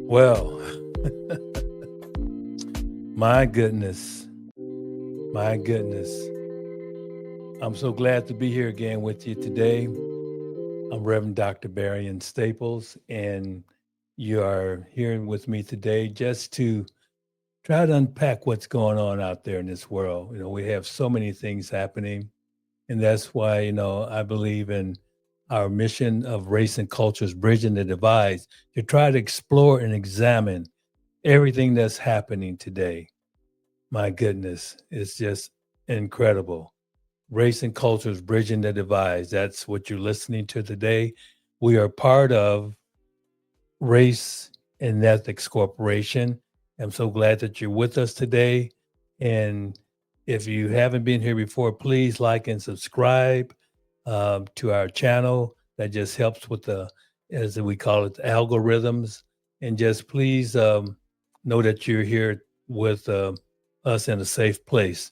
Well, my goodness, my goodness. I'm so glad to be here again with you today. I'm Reverend Dr. Barry Staples, and you are here with me today just to try to unpack what's going on out there in this world. We have so many things happening, and that's why, I believe in our mission of race and cultures bridging the divides to try to explore and examine everything that's happening today. My goodness, it's just incredible. Race and cultures bridging the divides. That's what you're listening to today. We are part of Race and Ethics Corporation. I'm so glad that you're with us today. And if you haven't been here before, please like and subscribe to our channel. That just helps with the, as we call it, the algorithms. And just please know that you're here with us in a safe place.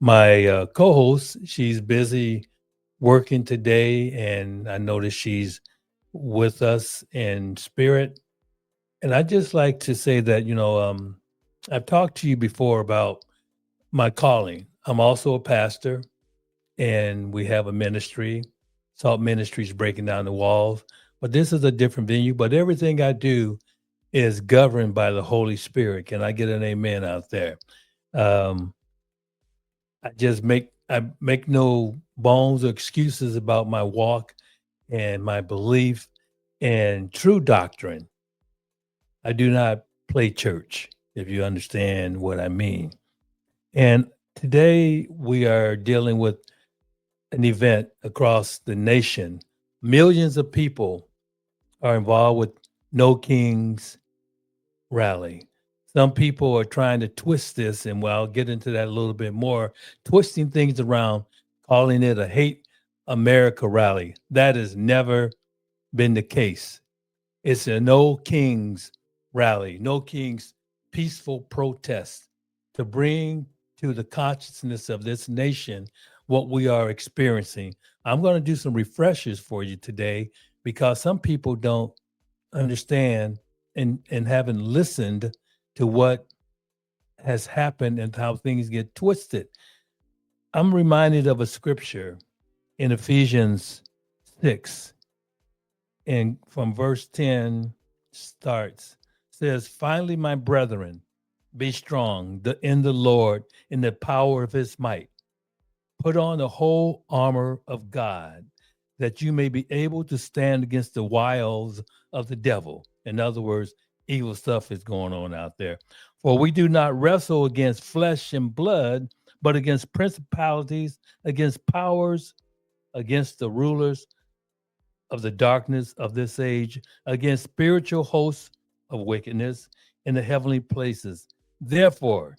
My co-host, she's busy working today, and I noticed she's with us in spirit. And I just like to say that, I've talked to you before about my calling. I'm also a pastor, and we have a ministry, Salt Ministries Breaking Down the Walls. But this is a different venue. But everything I do is governed by the Holy Spirit. Can I get an amen out there? Um, I make no bones or excuses about my walk and my belief and true doctrine. I do not play church, if you understand what I mean. And today we are dealing with an event across the nation. Millions of people are involved with No Kings rally. Some people are trying to twist this, and I'll get into that a little bit more, twisting things around, calling it a hate America rally. That has never been the case. It's a No Kings rally, No Kings peaceful protest to bring to the consciousness of this nation what we are experiencing. I'm going to do some refreshers for you today because some people don't understand and haven't listened to what has happened and how things get twisted. I'm reminded of a scripture in Ephesians 6, and from verse 10 starts, says, "Finally, my brethren, be strong in the Lord, in the power of his might. Put on the whole armor of God, that you may be able to stand against the wiles of the devil." In other words, evil stuff is going on out there. "For we do not wrestle against flesh and blood, but against principalities, against powers, against the rulers of the darkness of this age, against spiritual hosts of wickedness in the heavenly places. Therefore,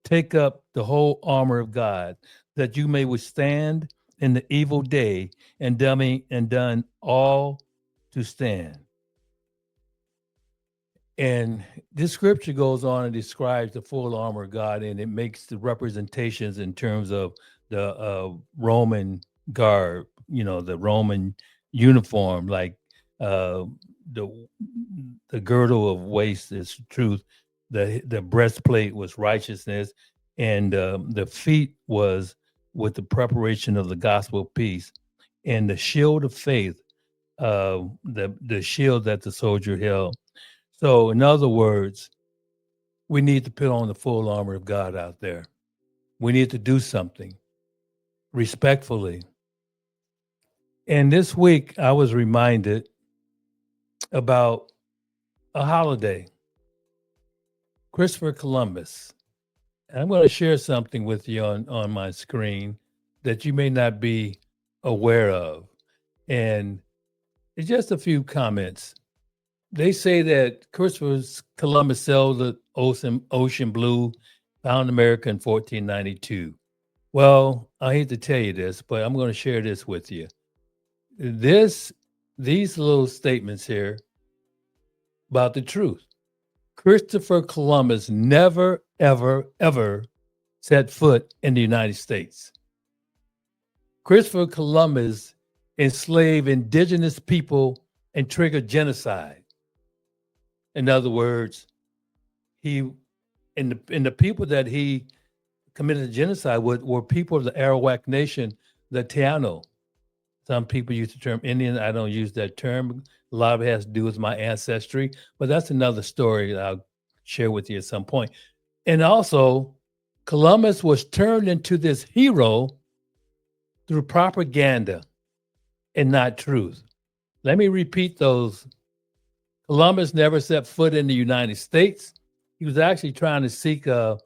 take up the whole armor of God, that you may withstand in the evil day, and done all to stand." And this scripture goes on and describes the full armor of God, and it makes the representations in terms of the Roman garb, the Roman uniform, like uh, the the girdle of waist is truth, the breastplate was righteousness, and the feet was with the preparation of the gospel of peace, and the shield of faith, the shield that the soldier held. So, in other words, we need to put on the full armor of God out there. We need to do something respectfully. And this week, I was reminded about a holiday, Christopher Columbus. And I'm going to share something with you on my screen that you may not be aware of. And it's just a few comments. They say that Christopher Columbus sailed the ocean blue, found America in 1492. Well, I hate to tell you this, but I'm going to share this with you. This, these little statements here about the truth. Christopher Columbus never, ever, ever set foot in the United States. Christopher Columbus enslaved indigenous people and triggered genocide. In other words, he and the people that he committed genocide with were people of the Arawak Nation, the Taino. Some people use the term Indian. I don't use that term. A lot of it has to do with my ancestry, but that's another story that I'll share with you at some point. And also, Columbus was turned into this hero through propaganda and not truth. Let me repeat those. Columbus never set foot in the United States. He was actually trying to seek a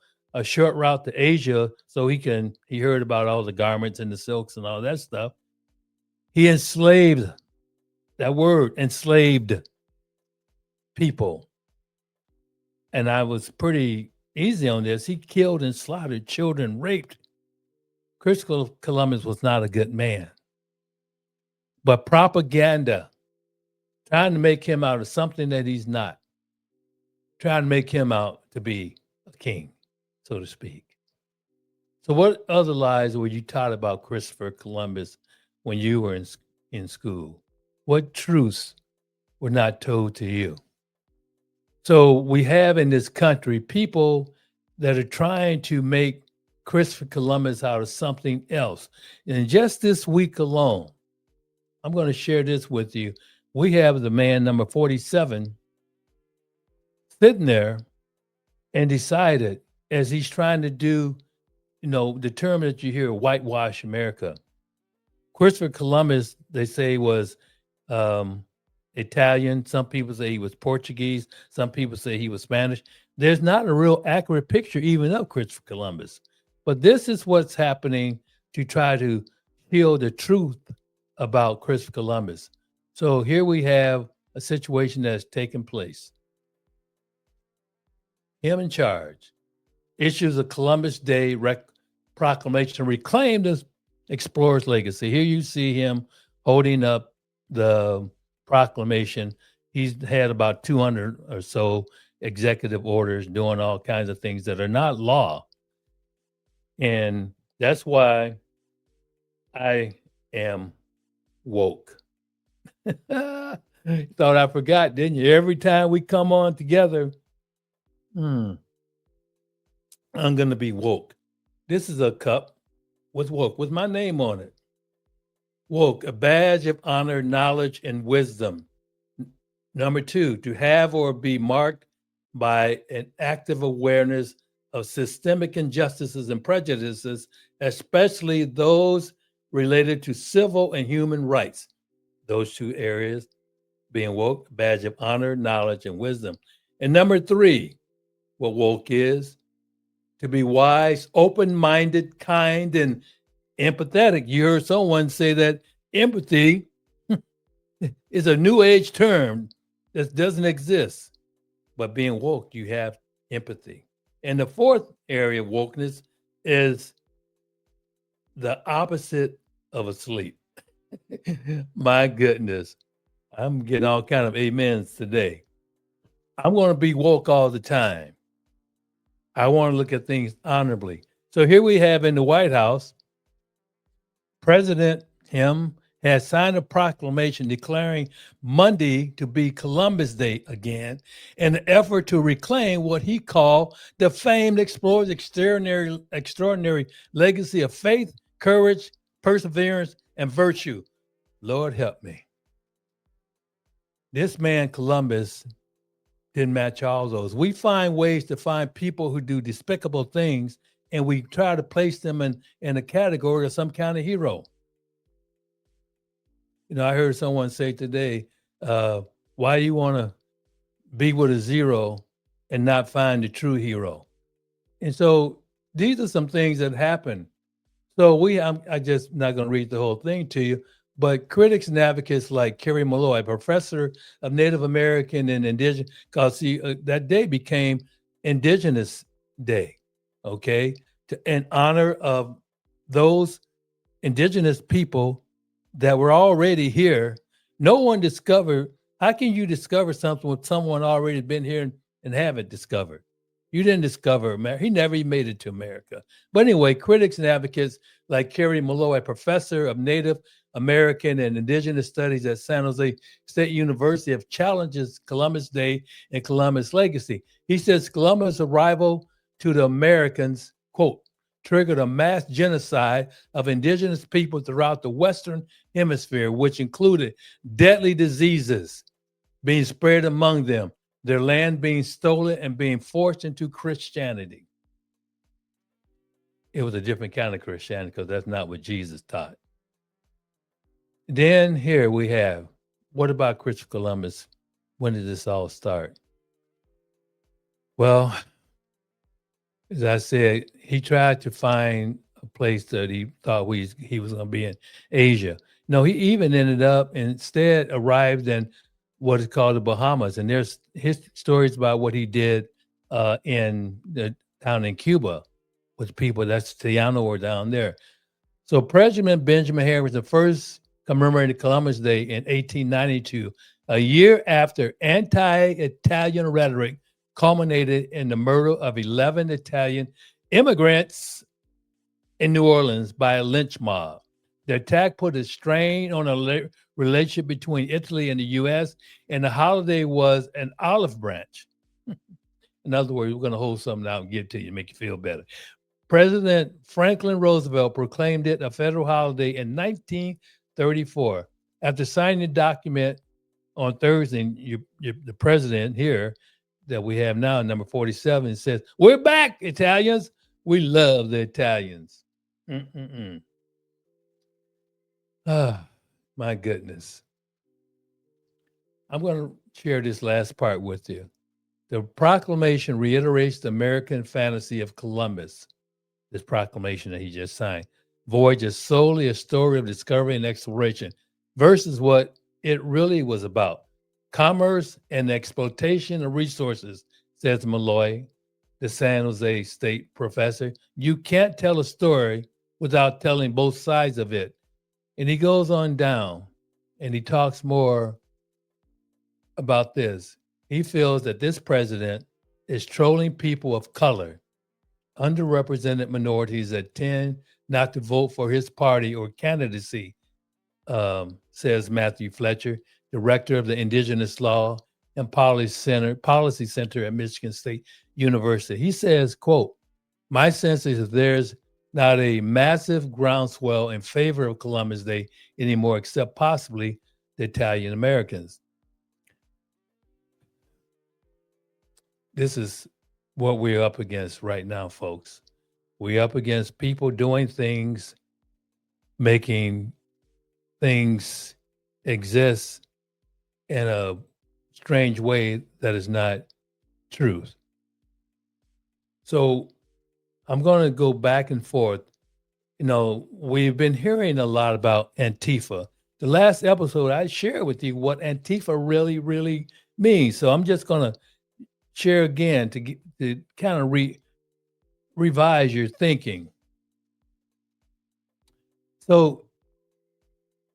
short route to Asia so he heard about all the garments and the silks and all that stuff. He enslaved, that word, enslaved people. And I was pretty easy on this. He killed and slaughtered children, raped. Christopher Columbus was not a good man. But propaganda, trying to make him out of something that he's not, trying to make him out to be a king, so to speak. So what other lies were you taught about Christopher Columbus when you were in school? What truths were not told to you? So we have in this country people that are trying to make Christopher Columbus out of something else. And just this week alone, I'm going to share this with you. We have the man number 47 sitting there and decided, as he's trying to do, the term that you hear, whitewash America. Christopher Columbus, they say, was Italian. Some people say he was Portuguese. Some people say he was Spanish. There's not a real accurate picture even of Christopher Columbus. But this is what's happening to try to heal the truth about Christopher Columbus. So here we have a situation that's taken place. Him in charge issues a Columbus Day proclamation to reclaim this explorer's legacy. Here you see him holding up the proclamation. He's had about 200 or so executive orders doing all kinds of things that are not law. And that's why I am woke. Thought I forgot, didn't you? Every time we come on together, I'm going to be woke. This is a cup with woke, with my name on it. Woke, a badge of honor, knowledge, and wisdom. Number 2, to have or be marked by an active awareness of systemic injustices and prejudices, especially those related to civil and human rights. Those 2 areas being woke, badge of honor, knowledge, and wisdom. And number 3, what woke is, to be wise, open-minded, kind, and empathetic. You heard someone say that empathy is a new age term that doesn't exist. But being woke, you have empathy. And the 4th area of wokeness is the opposite of asleep. My goodness. I'm getting all kind of amens today. I'm going to be woke all the time. I want to look at things honorably. So here we have in the White House, President Him has signed a proclamation declaring Monday to be Columbus Day again in an effort to reclaim what he called the famed explorer's extraordinary legacy of faith, courage, perseverance, and virtue. Lord help me. This man, Columbus, didn't match all those. We find ways to find people who do despicable things, and we try to place them in a category of some kind of hero. I heard someone say today, why do you want to be with a zero and not find the true hero? And so these are some things that happen. So I'm just not going to read the whole thing to you, but critics and advocates like Kerry Malloy, professor of Native American and Indigenous, because that day became Indigenous Day, okay, in honor of those Indigenous people that were already here. No one discovered. How can you discover something with someone already been here and haven't discovered? You didn't discover America. He never even made it to America. But anyway, critics and advocates like Kerry Malloy, professor of Native American and Indigenous Studies at San Jose State University have challenges Columbus Day and Columbus legacy. He says Columbus' arrival to the Americans, quote, triggered a mass genocide of indigenous people throughout the Western Hemisphere, which included deadly diseases being spread among them, their land being stolen and being forced into Christianity. It was a different kind of Christianity because that's not what Jesus taught. Then here we have, what about Christopher Columbus? When did this all start? Well, as I said, he tried to find a place that he thought he was going to be in Asia. No, he even ended up instead arrived in what is called the Bahamas. And there's his stories about what he did down in Cuba with people. That's Tiano or down there. So President Benjamin Harris the first commemorated Columbus Day in 1892, a year after anti-Italian rhetoric culminated in the murder of 11 Italian immigrants in New Orleans by a lynch mob. The attack put a strain on a relationship between Italy and the U.S., and the holiday was an olive branch. In other words, we're going to hold something out and give it to you, make you feel better. President Franklin Roosevelt proclaimed it a federal holiday in 1934. After signing the document on Thursday, the president here that we have now, number 47, says, "We're back, Italians. We love the Italians." Ah, my goodness. I'm going to share this last part with you. The proclamation reiterates the American fantasy of Columbus, this proclamation that he just signed. Voyage is solely a story of discovery and exploration versus what it really was about. Commerce and exploitation of resources, says Malloy, the San Jose State professor. You can't tell a story without telling both sides of it. And he goes on down and he talks more about this. He feels that this president is trolling people of color, underrepresented minorities that tend not to vote for his party or candidacy, says Matthew Fletcher, director of the Indigenous Law and Policy Center at Michigan State University. He says, quote, "My sense is that there's not a massive groundswell in favor of Columbus Day anymore, except possibly the Italian Americans." This is what we're up against right now, folks. We're up against people doing things, making things exist in a strange way that is not truth. So I'm going to go back and forth. You know, we've been hearing a lot about Antifa. The last episode, I shared with you what Antifa really, really means. So I'm just going to share again to kind of revise your thinking. So,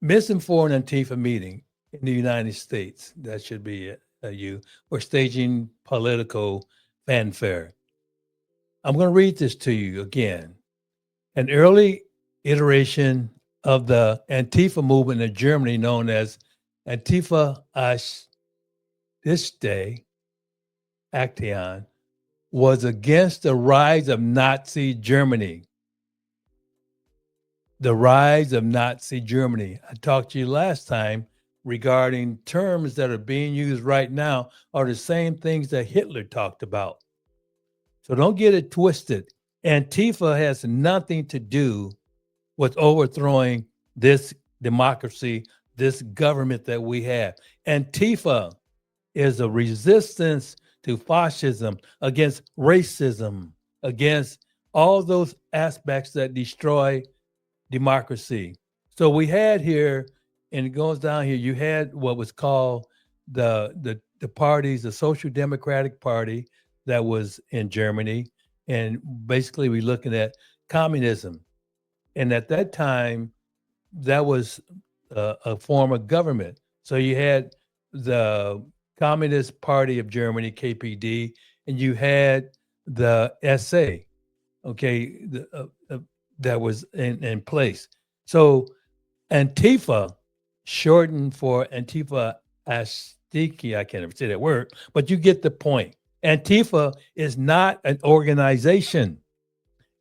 misinformed Antifa meeting in the United States, that should be you, or staging political fanfare. I'm going to read this to you again. An early iteration of the Antifa movement in Germany, known as Antifa this day, Action, was against the rise of Nazi Germany. The rise of Nazi Germany. I talked to you last time regarding terms that are being used right now are the same things that Hitler talked about. So don't get it twisted. Antifa has nothing to do with overthrowing this democracy, this government that we have. Antifa is a resistance to fascism, against racism, against all those aspects that destroy democracy. So we had here, and it goes down here, you had what was called the parties, the Social Democratic Party that was in Germany. And basically we're looking at communism. And at that time, that was a form of government. So you had the Communist Party of Germany, KPD, and you had the SA, okay, that was in place. So Antifa, shortened for Antifa Astiki, I can't ever say that word, but you get the point. Antifa is not an organization.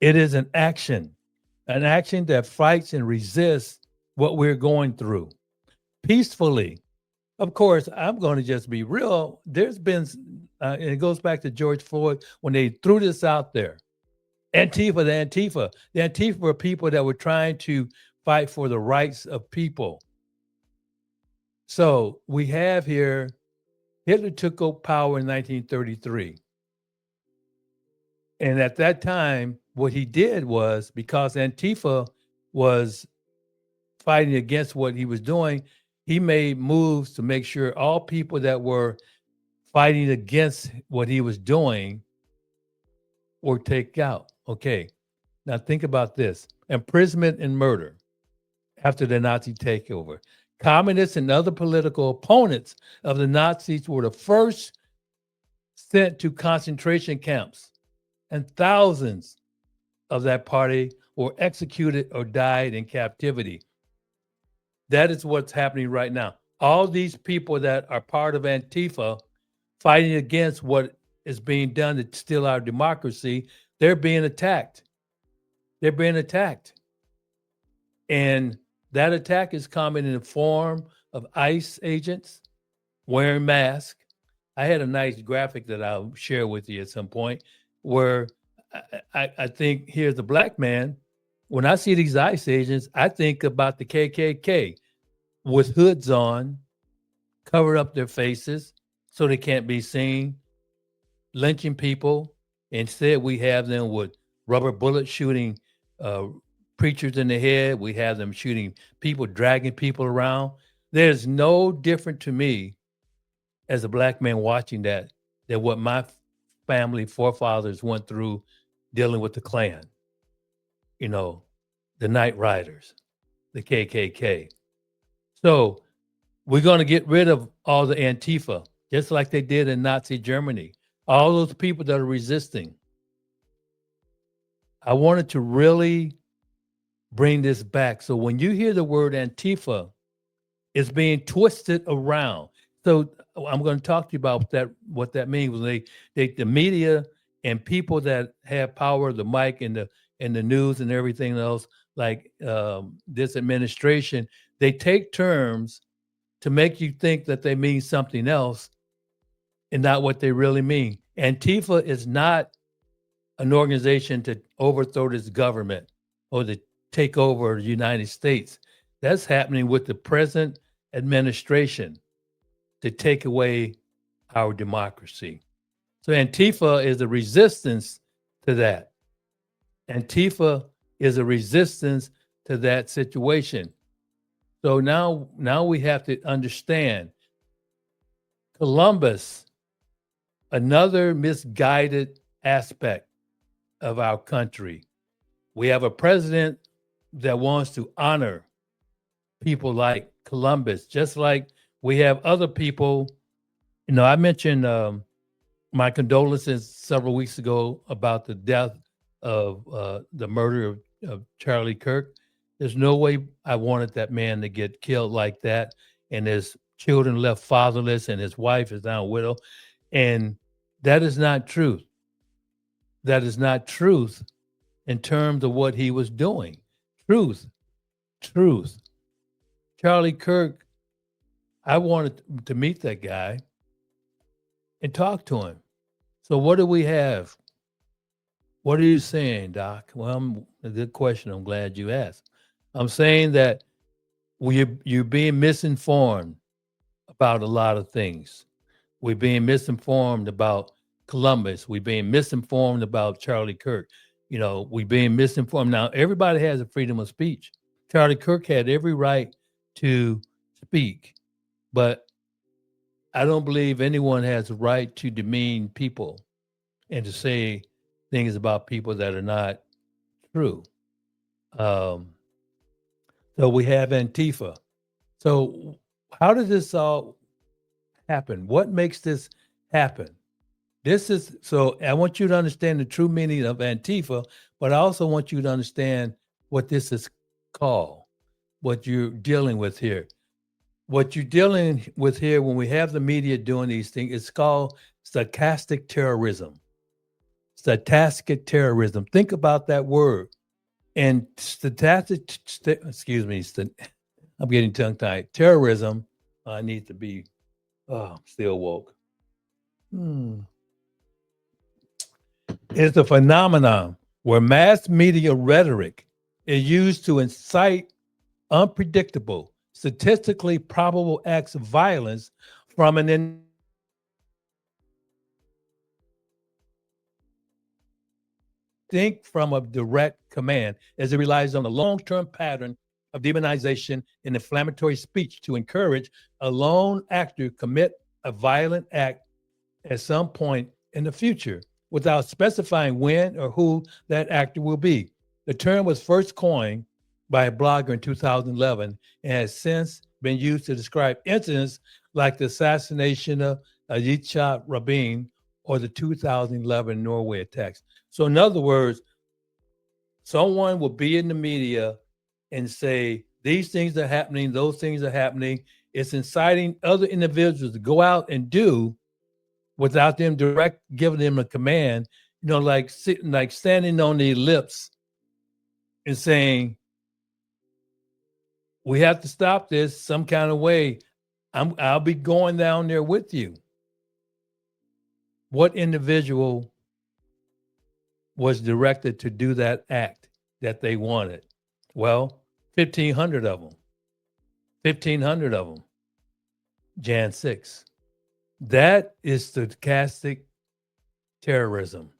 It is an action that fights and resists what we're going through peacefully. Of course, I'm going to just be real. There's been, and it goes back to George Floyd when they threw this out there. The Antifa were people that were trying to fight for the rights of people. So we have here, Hitler took power in 1933. And at that time, what he did was, because Antifa was fighting against what he was doing, he made moves to make sure all people that were fighting against what he was doing were taken out. Okay. Now think about this: imprisonment and murder after the Nazi takeover. Communists and other political opponents of the Nazis were the first sent to concentration camps, and thousands of that party were executed or died in captivity. That is what's happening right now. All these people that are part of Antifa fighting against what is being done to steal our democracy, they're being attacked. They're being attacked. And that attack is coming in the form of ICE agents wearing masks. I had a nice graphic that I'll share with you at some point where I think here's the black man. When I see these ICE agents, I think about the KKK with hoods on, cover up their faces so they can't be seen, lynching people. Instead, we have them with rubber bullets shooting preachers in the head. We have them shooting people, dragging people around. There's no different to me as a black man watching that than what my family forefathers went through dealing with the Klan, the Night Riders, the KKK. So we're going to get rid of all the Antifa, just like they did in Nazi Germany. All those people that are resisting. I wanted to really bring this back. So when you hear the word Antifa, it's being twisted around. So I'm going to talk to you about that, what that means. When the media and people that have power, the mic and the news and everything else, like this administration, they take terms to make you think that they mean something else and not what they really mean. Antifa is not an organization to overthrow this government or to take over the United States. That's happening with the present administration to take away our democracy. So Antifa is a resistance to that. Antifa is a resistance to that situation. So now we have to understand Columbus, another misguided aspect of our country. We have a president that wants to honor people like Columbus, just like we have other people. I mentioned my condolences several weeks ago about the death of the murder of Charlie Kirk. There's no way I wanted that man to get killed like that, and his children left fatherless, and his wife is now a widow. And that is not truth. That is not truth in terms of what he was doing. Truth. Charlie Kirk, I wanted to meet that guy and talk to him. So what do we have? What are you saying, Doc? Well, a good question. I'm glad you asked. I'm saying that you're being misinformed about a lot of things. We're being misinformed about Columbus. We're being misinformed about Charlie Kirk. We're being misinformed. Now, everybody has a freedom of speech. Charlie Kirk had every right to speak, but I don't believe anyone has a right to demean people and to say things about people that are not true. So we have Antifa. So how did this all happen? What makes this happen? So I want you to understand the true meaning of Antifa, but I also want you to understand what this is called. what you're dealing with here. What you're dealing with here when we have the media doing these things, it's called stochastic terrorism. Stochastic terrorism. Think about that word. And excuse me, I'm getting tongue tied. Terrorism, I need to be still woke. It's a phenomenon where mass media rhetoric is used to incite unpredictable, statistically probable acts of violence from an distinct from a direct command, as it relies on a long-term pattern of demonization and inflammatory speech to encourage a lone actor commit a violent act at some point in the future without specifying when or who that actor will be. The term was first coined by a blogger in 2011 and has since been used to describe incidents like the assassination of Yitzhak Rabin or the 2011 Norway attacks. So, in other words, someone will be in the media and say, these things are happening, those things are happening. It's inciting other individuals to go out and do without them direct giving them a command, like sitting, like standing on their lips and saying, we have to stop this some kind of way. I'll be going down there with you. What individual was directed to do that act that they wanted? Well, 1,500 of them. 1,500 of them. Jan 6. That is stochastic terrorism.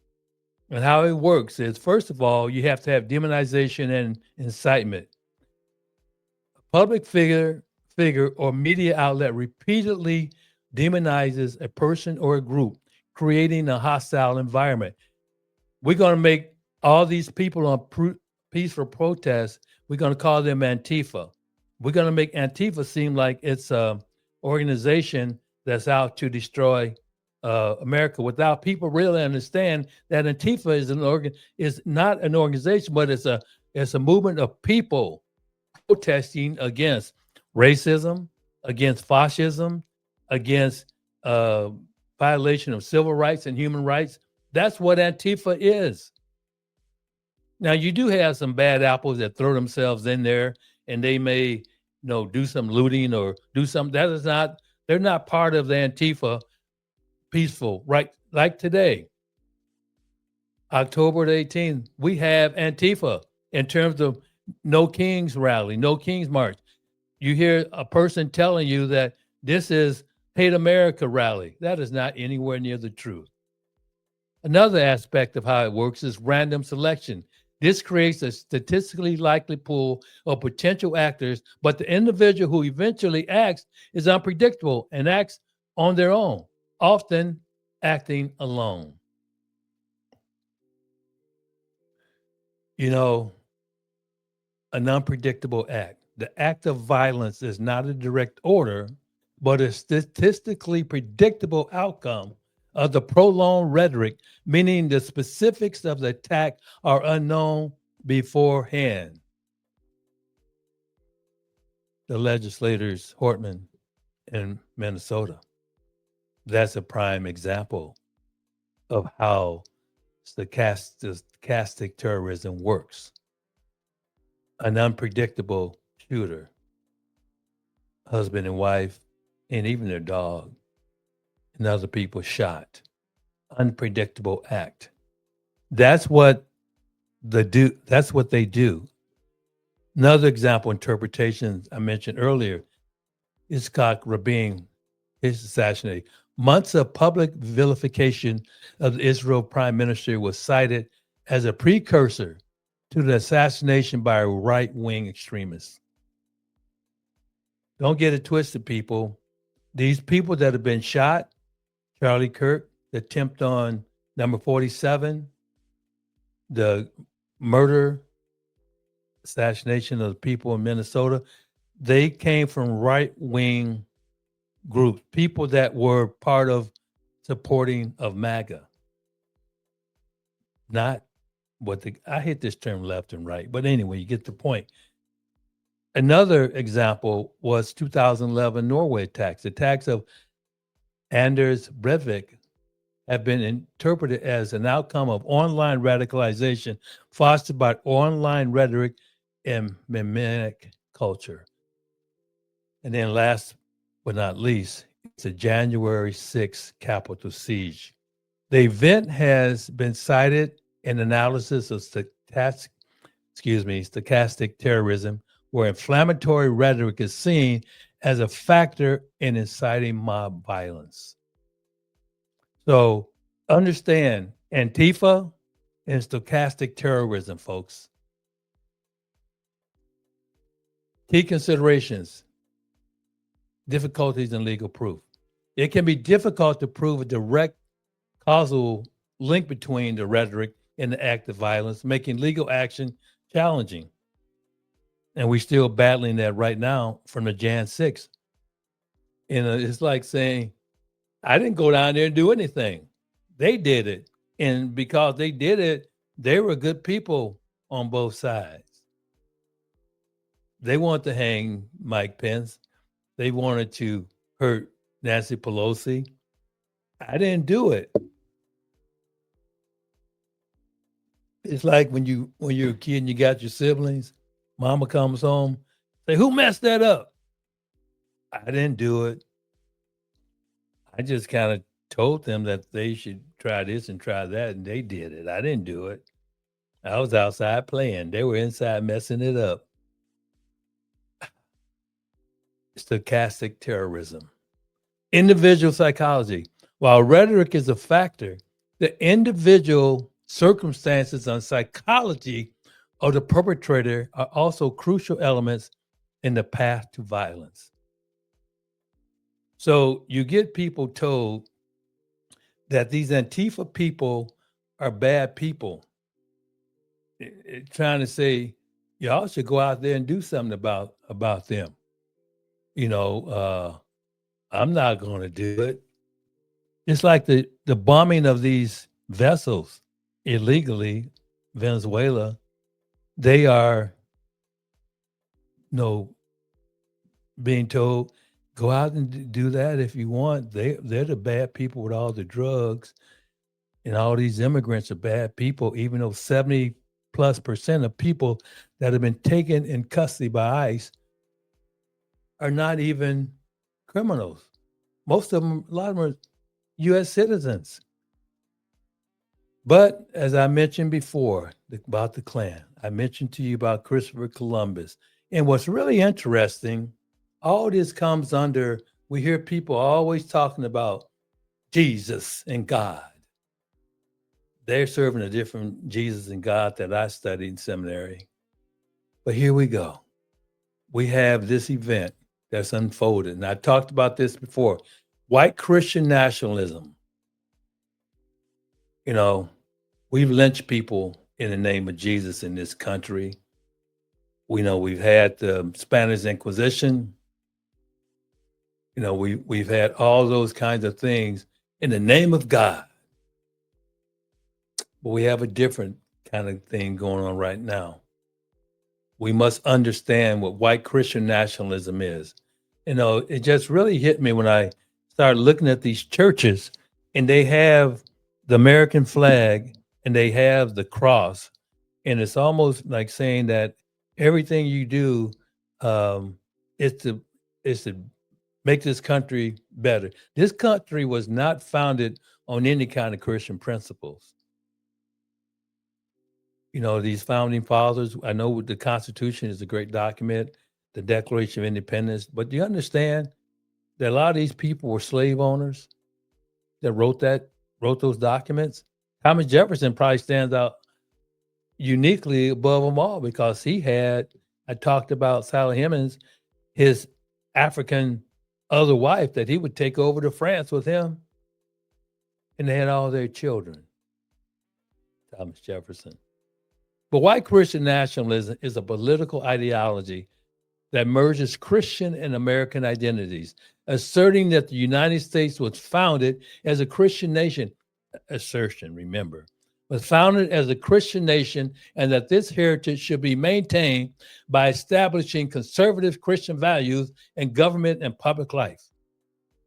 And how it works is, first of all, you have to have demonization and incitement. A public figure or media outlet repeatedly demonizes a person or a group, creating a hostile environment. We're going to make all these people on peaceful protest, we're going to call them Antifa. We're going to make Antifa seem like it's an organization that's out to destroy America, without people really understand that Antifa is not an organization, but it's a movement of people protesting against racism, against fascism, against violation of civil rights and human rights. That's what Antifa is. Now, you do have some bad apples that throw themselves in there, and they may, do some looting or do something. They're not part of the Antifa peaceful, right? Like today, October the 18th, we have Antifa in terms of No Kings rally, No Kings march. You hear a person telling you that this is Hate America rally. That is not anywhere near the truth. Another aspect of how it works is random selection. This creates a statistically likely pool of potential actors, but the individual who eventually acts is unpredictable and acts on their own, often acting alone. An unpredictable act. The act of violence is not a direct order, but a statistically predictable outcome of the prolonged rhetoric, meaning the specifics of the attack are unknown beforehand. The legislators, Hortman in Minnesota, that's a prime example of how stochastic terrorism works. An unpredictable shooter, husband and wife, and even their dog, and other people shot. Unpredictable act. That's what they do. Another example interpretation I mentioned earlier, Yitzhak Rabin, his assassination. Months of public vilification of the Israel prime minister was cited as a precursor to the assassination by a right-wing extremist. Don't get it twisted, people. These people that have been shot, Charlie Kirk, the attempt on number 47, the murder, assassination of the people in Minnesota, they came from right-wing groups, people that were part of supporting of MAGA. Not I hate this term left and right, but anyway, you get the point. Another example was 2011 Norway attacks. The attacks of Anders Breivik have been interpreted as an outcome of online radicalization fostered by online rhetoric and mimetic culture. And then last but not least, it's the January 6th Capitol siege. The event has been cited in analysis of stochastic terrorism, where inflammatory rhetoric is seen as a factor in inciting mob violence. So understand Antifa and stochastic terrorism, folks. Key considerations: difficulties in legal proof. It can be difficult to prove a direct causal link between the rhetoric and the act of violence, making legal action challenging. And we're still battling that right now from the Jan 6th. And it's like saying, I didn't go down there and do anything. They did it. And because they did it, they were good people on both sides. They wanted to hang Mike Pence. They wanted to hurt Nancy Pelosi. I didn't do it. It's like when you're a kid and you got your siblings, mama comes home, say, who messed that up? I didn't do it. I just kind of told them that they should try this and try that, and they did it. I didn't do it. I was outside playing. They were inside messing it up. Stochastic terrorism. Individual psychology. While rhetoric is a factor, the individual circumstances and psychology of the perpetrator are also crucial elements in the path to violence. So you get people told that these Antifa people are bad people, trying to say, y'all should go out there and do something about them. I'm not going to do it. It's like the bombing of these vessels illegally, Venezuela, they are, being told, go out and do that if you want. They're the bad people with all the drugs, and all these immigrants are bad people, even though 70+% of people that have been taken in custody by ICE are not even criminals. Most of them, a lot of them are U.S. citizens. But as I mentioned before about the Klan, I mentioned to you about Christopher Columbus. And what's really interesting, all this comes under, we hear people always talking about Jesus and God. They're serving a different Jesus and God that I studied in seminary. But here we go. We have this event that's unfolded. And I talked about this before. White Christian nationalism. We've lynched people in the name of Jesus in this country. We know we've had the Spanish Inquisition. We've had all those kinds of things in the name of God. But we have a different kind of thing going on right now. We must understand what white Christian nationalism is. It just really hit me when I started looking at these churches, and they have the American flag and they have the cross. And it's almost like saying that everything you do is to make this country better. This country was not founded on any kind of Christian principles. These founding fathers, I know the Constitution is a great document, the Declaration of Independence, but do you understand that a lot of these people were slave owners that wrote those documents? Thomas Jefferson probably stands out uniquely above them all because I talked about Sally Hemings, his African other wife that he would take over to France with him, and they had all their children. Thomas Jefferson. But white Christian nationalism is a political ideology that merges Christian and American identities, asserting that the United States was founded as a Christian nation. Assertion, remember, was founded as a Christian nation and that this heritage should be maintained by establishing conservative Christian values in government and public life.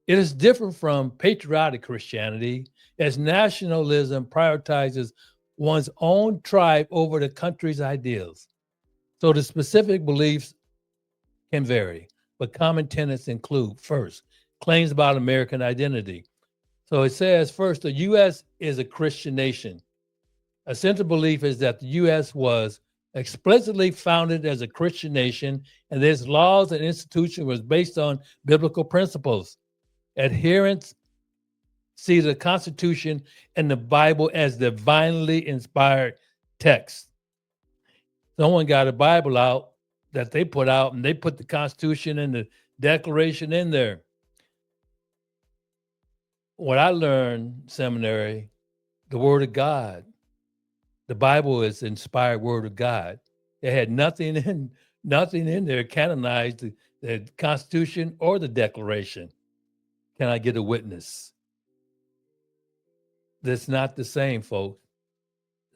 It is different from patriotic Christianity, as nationalism prioritizes one's own tribe over the country's ideals. So the specific beliefs can vary, but common tenets include: first, claims about American identity. So it says, first, the U.S. is a Christian nation. A central belief is that the U.S. was explicitly founded as a Christian nation, and its laws and institution was based on biblical principles. Adherents see the Constitution and the Bible as divinely inspired texts. Someone got a Bible out that they put out, and they put the Constitution and the Declaration in there. What I learned in seminary, the Word of God, the Bible is the inspired Word of God. It had nothing in there canonized the Constitution or the Declaration. Can I get a witness? That's not the same, folks.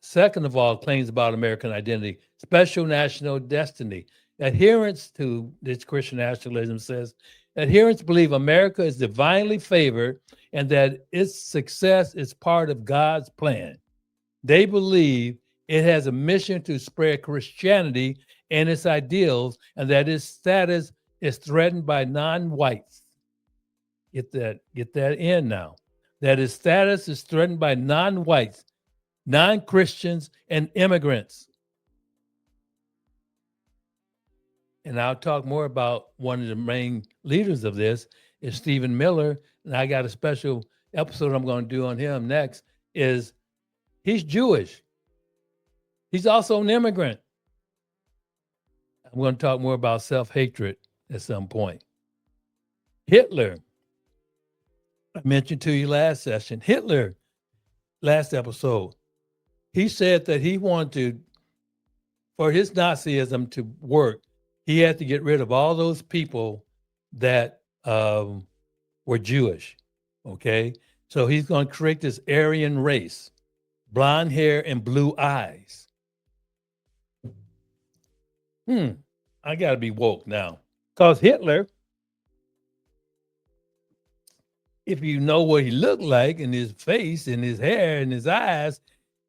Second of all, claims about American identity, special national destiny. Adherents to this Christian nationalism says, adherents believe America is divinely favored and that its success is part of God's plan. They believe it has a mission to spread Christianity and its ideals, and that its status is threatened by non-whites. Get that in now. That its status is threatened by non-whites, non-Christians, and immigrants. And I'll talk more about one of the main leaders of this is Stephen Miller, and I got a special episode I'm going to do on him next. Is he's Jewish. He's also an immigrant. I'm going to talk more about self-hatred at some point. Hitler. I mentioned to you last session. Hitler, last episode, he said that he wanted for his Nazism to work, he had to get rid of all those people that were Jewish. Okay. So he's going to create this Aryan race, blonde hair and blue eyes. I got to be woke now. Because Hitler, if you know what he looked like in his face and his hair and his eyes,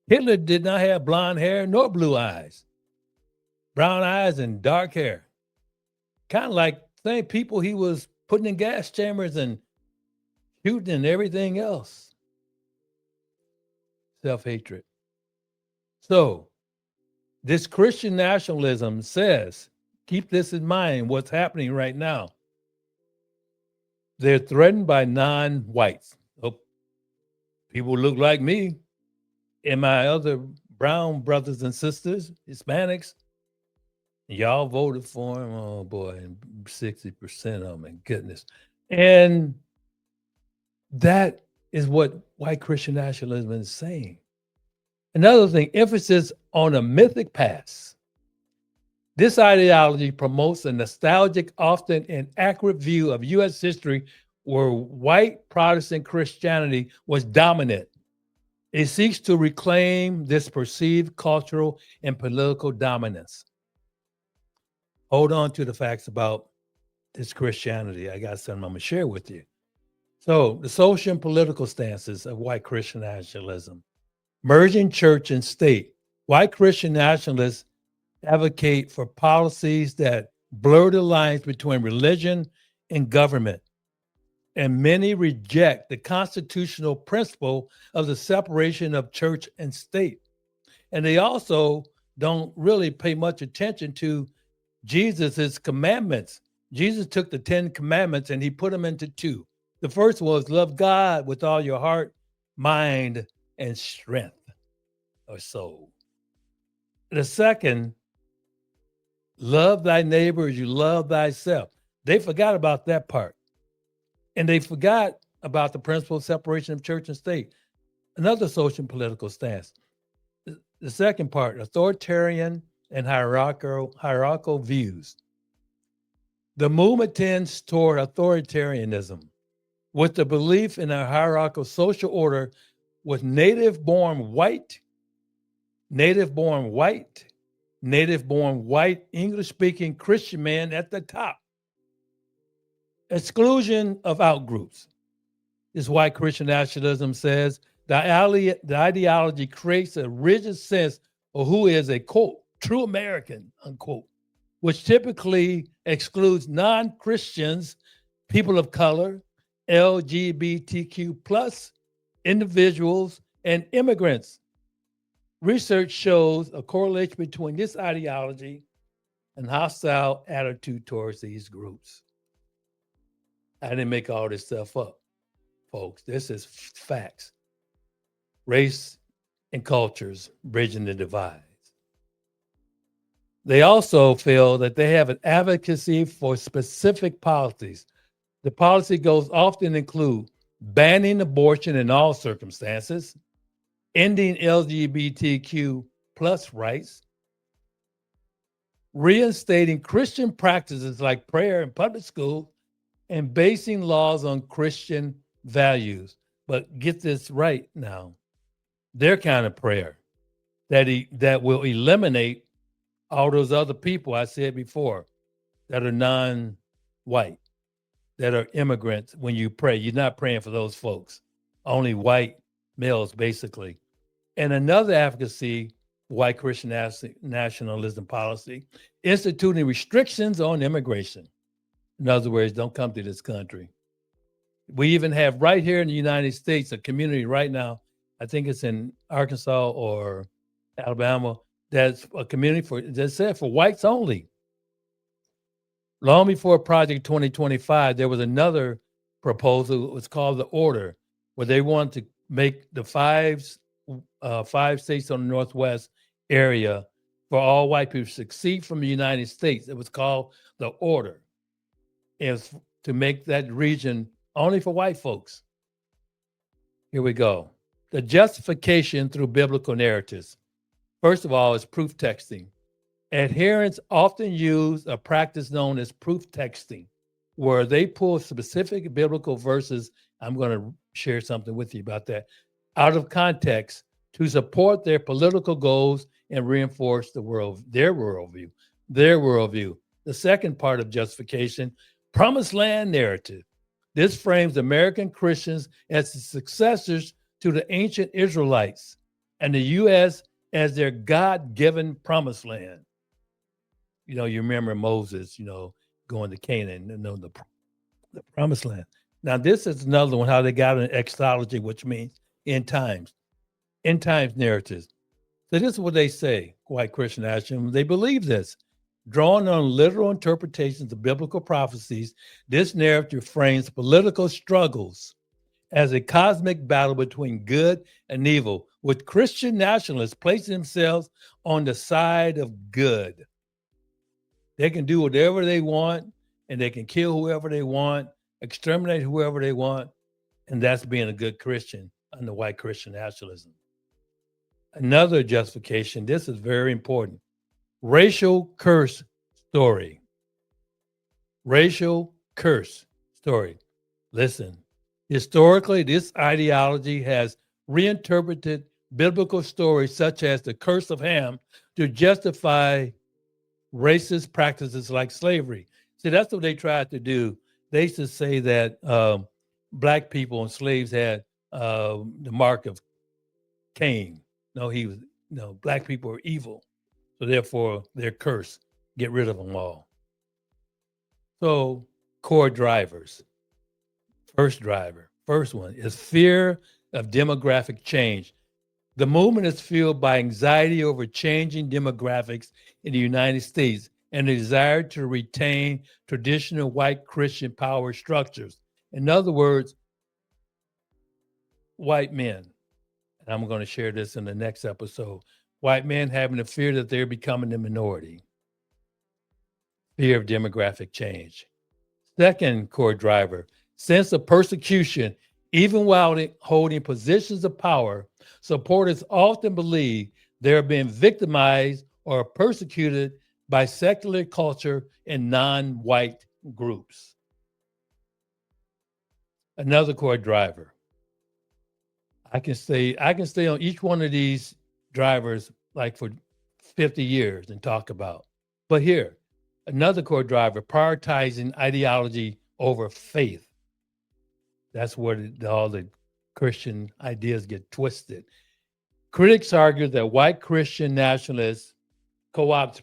Hitler did not have blonde hair nor blue eyes. Brown eyes and dark hair. Kind of like the same people he was putting in gas chambers and shooting and everything else. Self-hatred. So, this Christian nationalism says, keep this in mind, what's happening right now. They're threatened by non-whites. Oh, people look like me and my other brown brothers and sisters, Hispanics. Y'all voted for him. Oh boy, 60% of them, and goodness. And that is what white Christian nationalism is saying. Another thing, emphasis on a mythic past. This ideology promotes a nostalgic, often inaccurate view of U.S. history where white Protestant Christianity was dominant. It seeks to reclaim this perceived cultural and political dominance. Hold on to the facts about this Christianity. I got something I'm going to share with you. So, the social and political stances of white Christian nationalism. Merging church and state. White Christian nationalists advocate for policies that blur the lines between religion and government. And many reject the constitutional principle of the separation of church and state. And they also don't really pay much attention to Jesus's commandments. Jesus took the 10 commandments and he put them into two. The first was love God with all your heart, mind, and strength or soul. The second, love thy neighbor as you love thyself. They forgot about that part. And they forgot about the principle of separation of church and state. Another social and political stance. The second part, authoritarian and hierarchical views. The movement tends toward authoritarianism, with the belief in a hierarchical social order with native-born white native-born white, English-speaking Christian man at the top. Exclusion of outgroups. This is why Christian nationalism says the ideology creates a rigid sense of who is a, quote, true American, unquote, which typically excludes non-Christians, people of color, LGBTQ plus individuals, and immigrants. Research shows a correlation between this ideology and hostile attitude towards these groups. I didn't make all this stuff up, folks. This is facts. Race and cultures bridging the divides. They also feel that they have an advocacy for specific policies. The policy goals often include banning abortion in all circumstances, ending LGBTQ plus rights, reinstating Christian practices like prayer in public schools, and basing laws on Christian values. But get this right now. Their kind of prayer that will eliminate all those other people I said before that are non-white, that are immigrants. When you pray, you're not praying for those folks, only white males, basically. And another advocacy, white Christian nationalism policy, instituting restrictions on immigration. In other words, don't come to this country. We even have right here in the United States a community right now, I think it's in Arkansas or Alabama, that's a community that's said for whites only. Long before Project 2025, there was another proposal. It was called the Order, where they wanted to make the five states on the Northwest area for all white people to succeed from the United States. It was called the Order. It was to make that region only for white folks. Here we go. The justification through biblical narratives. First of all, is proof texting. Adherents often use a practice known as proof texting, where they pull specific biblical verses. I'm going to share something with you about that, out of context to support their political goals and reinforce their worldview. The second part of justification, promised land narrative. This frames American Christians as the successors to the ancient Israelites and the U.S. as their God-given promised land. You know, you remember Moses, going to Canaan, the promised land. Now, this is another one, how they got an extology, which means end times narratives. So this is what they say, white Christian nationalism. They believe this. Drawing on literal interpretations of biblical prophecies, this narrative frames political struggles as a cosmic battle between good and evil, with Christian nationalists placing themselves on the side of good. They can do whatever they want, and they can kill whoever they want, exterminate whoever they want, and that's being a good Christian under white Christian nationalism. Another justification, this is very important, racial curse story. Racial curse story. Listen, historically, this ideology has reinterpreted biblical stories such as the curse of Ham to justify racist practices like slavery. See, that's what they tried to do. They used to say that black people and slaves had the mark of Cain. Black people are evil. So therefore, they're cursed. Get rid of them all. So core drivers. First one is fear of demographic change. The movement is fueled by anxiety over changing demographics in the United States and the desire to retain traditional white Christian power structures. In other words, white men, and I'm going to share this in the next episode, white men having the fear that they're becoming the minority. Fear of demographic change. Second core driver, sense of persecution. Even while holding positions of power, supporters often believe they're being victimized or persecuted by secular culture and non-white groups. Another core driver. I can stay on each one of these drivers like for 50 years and talk about. But here, another core driver, prioritizing ideology over faith. That's where all the Christian ideas get twisted. Critics argue that white Christian nationalists co-opt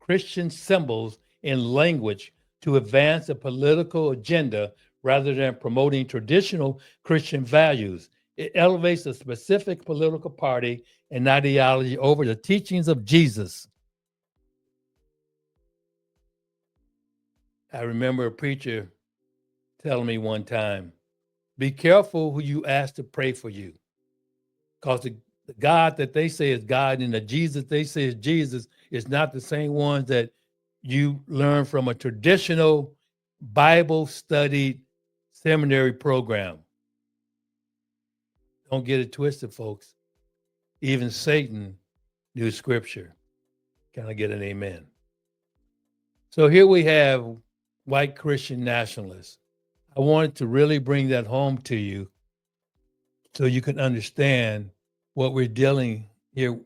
Christian symbols and language to advance a political agenda rather than promoting traditional Christian values. It elevates a specific political party and ideology over the teachings of Jesus. I remember a preacher telling me one time, be careful who you ask to pray for you. Because the God that they say is God and the Jesus they say is Jesus is not the same ones that you learn from a traditional Bible studied seminary program. Don't get it twisted, folks. Even Satan knew scripture. Can I get an amen? So here we have white Christian nationalists. I wanted to really bring that home to you so you can understand what we're dealing here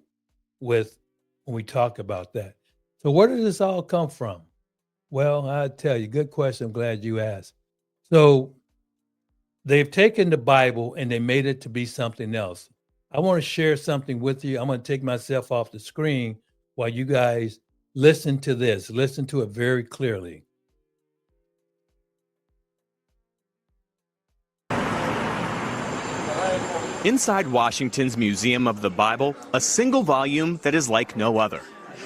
with when we talk about that. So where did this all come from? Well, I'll tell you, good question. I'm glad you asked. So they've taken the Bible and they made it to be something else. I want to share something with you. I'm going to take myself off the screen while you guys listen to this. Listen to it very clearly. Inside Washington's Museum of the Bible, a single volume that is like no other.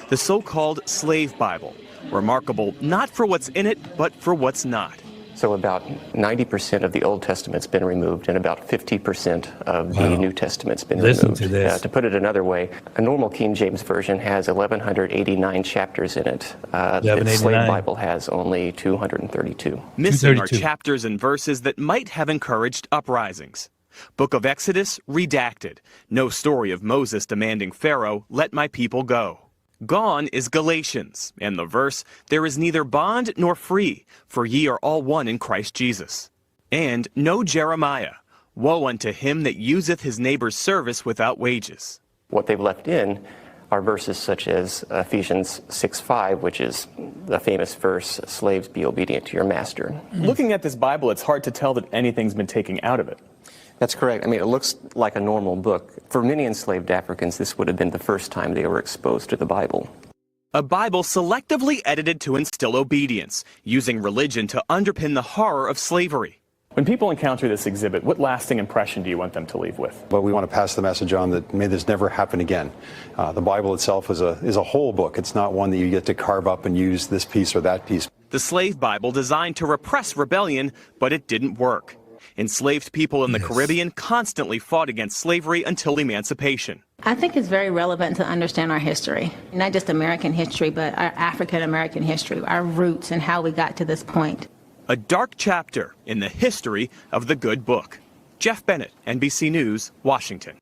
The so-called Slave Bible. Remarkable not for what's in it, but for what's not. So about 90% of the Old Testament's been removed and about 50% of the New Testament's been removed. To this. To put it another way, a normal King James Version has 1,189 chapters in it. The Slave Bible has only 232. Missing are chapters and verses that might have encouraged uprisings. Book of Exodus, redacted. No story of Moses demanding Pharaoh, let my people go. Gone is Galatians, and the verse, there is neither bond nor free, for ye are all one in Christ Jesus. And no Jeremiah, woe unto him that useth his neighbor's service without wages. What they've left in are verses such as Ephesians 6:5, which is the famous verse, slaves be obedient to your master. Looking at this Bible, it's hard to tell that anything's been taken out of it. That's correct. I mean, it looks like a normal book. For many enslaved Africans, this would have been the first time they were exposed to the Bible. A Bible selectively edited to instill obedience, using religion to underpin the horror of slavery. When people encounter this exhibit, what lasting impression do you want them to leave with? But we want to pass the message on that may this never happen again. The Bible itself is a whole book. It's not one that you get to carve up and use this piece or that piece. The Slave Bible designed to repress rebellion, but it didn't work. Enslaved people in the Caribbean constantly fought against slavery until emancipation. I think it's very relevant to understand our history, not just American history, but our African American history, our roots and how we got to this point. A dark chapter in the history of the good book. Jeff Bennett, NBC News, Washington.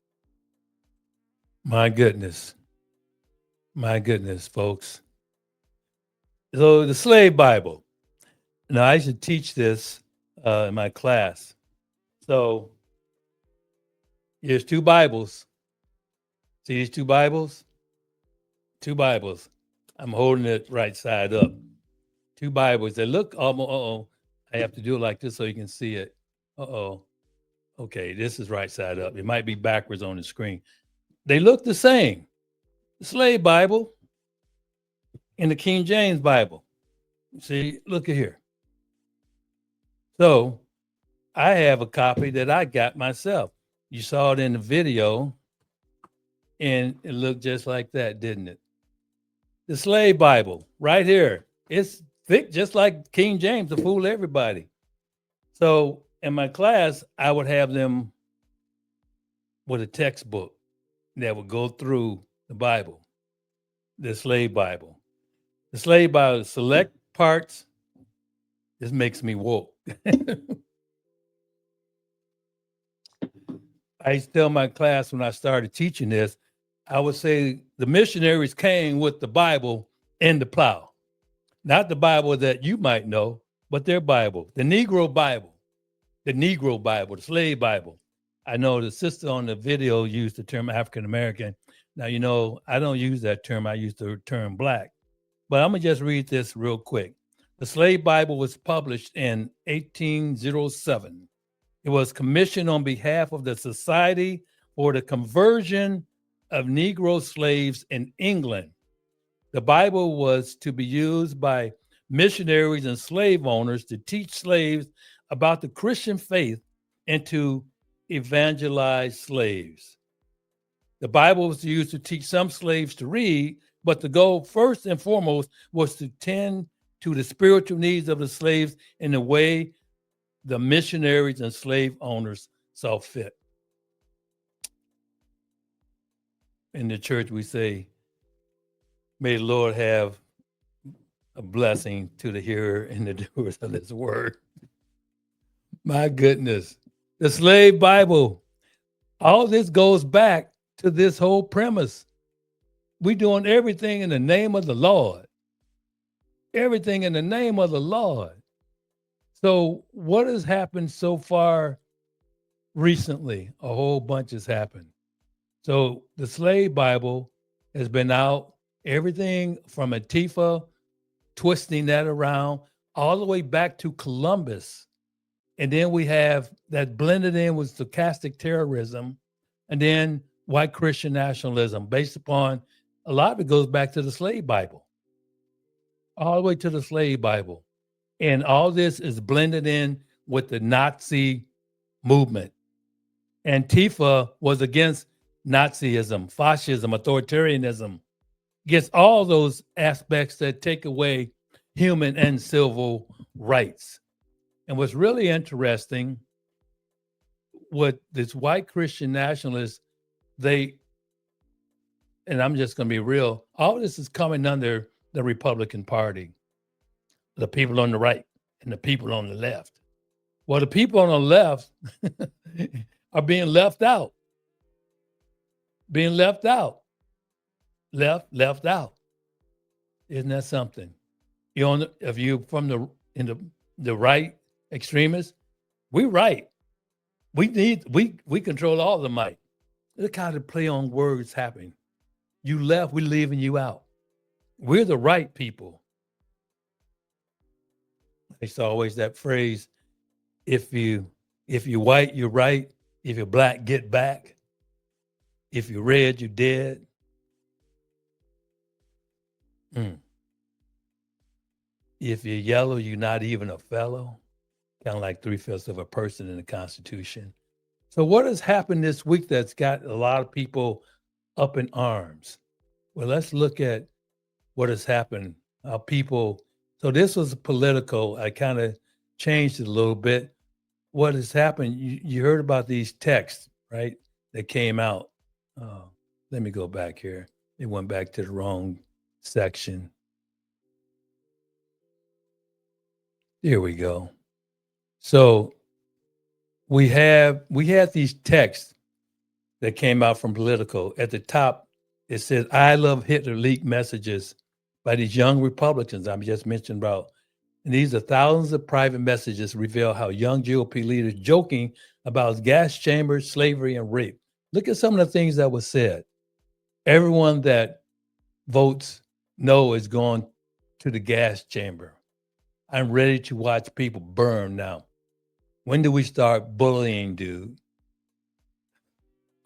My goodness, folks. So the Slave Bible. Now I should teach this in my class. So here's two Bibles. See these two Bibles? Two Bibles. I'm holding it right side up. Two Bibles. They look almost, I have to do it like this so you can see it. Okay, this is right side up. It might be backwards on the screen. They look the same. The Slave Bible and the King James Bible. See, look at here. So I have a copy that I got myself. You saw it in the video, and it looked just like that, didn't it? The Slave Bible, right here. It's thick, just like King James, to fool everybody. So in my class, I would have them with a textbook that would go through the Bible, the Slave Bible. The Slave Bible, select parts. This makes me woke. I used to tell my class when I started teaching this, I would say the missionaries came with the Bible and the plow. Not the Bible that you might know, but their Bible, the Negro Bible, the Slave Bible. I know the sister on the video used the term African American, Now, I don't use that term. I use the term black. But I'm going to just read this real quick. The Slave Bible was published in 1807. It was commissioned on behalf of the Society for the Conversion of Negro Slaves in England. The Bible was to be used by missionaries and slave owners to teach slaves about the Christian faith and to evangelize slaves. The Bible was used to teach some slaves to read, but the goal, first and foremost, was to tend to the spiritual needs of the slaves in the way the missionaries and slave owners saw fit. In the church, we say, may the Lord have a blessing to the hearer and the doers of his word. My goodness. The Slave Bible. All this goes back to this whole premise. We're doing everything in the name of the Lord. Everything in the name of the Lord. So what has happened so far recently? A whole bunch has happened. So the Slave Bible has been out, everything from Antifa, twisting that around, all the way back to Columbus. And then we have that blended in with stochastic terrorism, and then white Christian nationalism, based upon a lot of it goes back to the Slave Bible, all the way to the Slave Bible. And all this is blended in with the Nazi movement. Antifa was against Nazism, fascism, authoritarianism, against all those aspects that take away human and civil rights. And what's really interesting, what this white Christian nationalists, and I'm just going to be real, all this is coming under the Republican Party, the people on the right and the people on the left. Well, the people on the left are being left out. Being left out. Left out. Isn't that something? If you from the right extremists, we right. We control all the might. Look how the play on words happen. You left, we're leaving you out. We're the right people. It's always that phrase, if you white, you're right. If you're black, get back. If you're red, you're dead. If you're yellow, you're not even a fellow. Kind of like 3/5 of a person in the Constitution. So what has happened this week that's got a lot of people up in arms? Well, let's look at what has happened. So this was political. I kind of changed it a little bit. What has happened, you heard about these texts, right, that came out. Let me go back here. It went back to the wrong section. Here we go. So we had these texts that came out from Politico. At the top, it says, "I love Hitler" leaked messages by these young Republicans I just mentioned about. And these are thousands of private messages reveal how young GOP leaders joking about gas chambers, slavery, and rape. Look at some of the things that was said. Everyone that votes no is going to the gas chamber. I'm ready to watch people burn now. When do we start bullying, dude?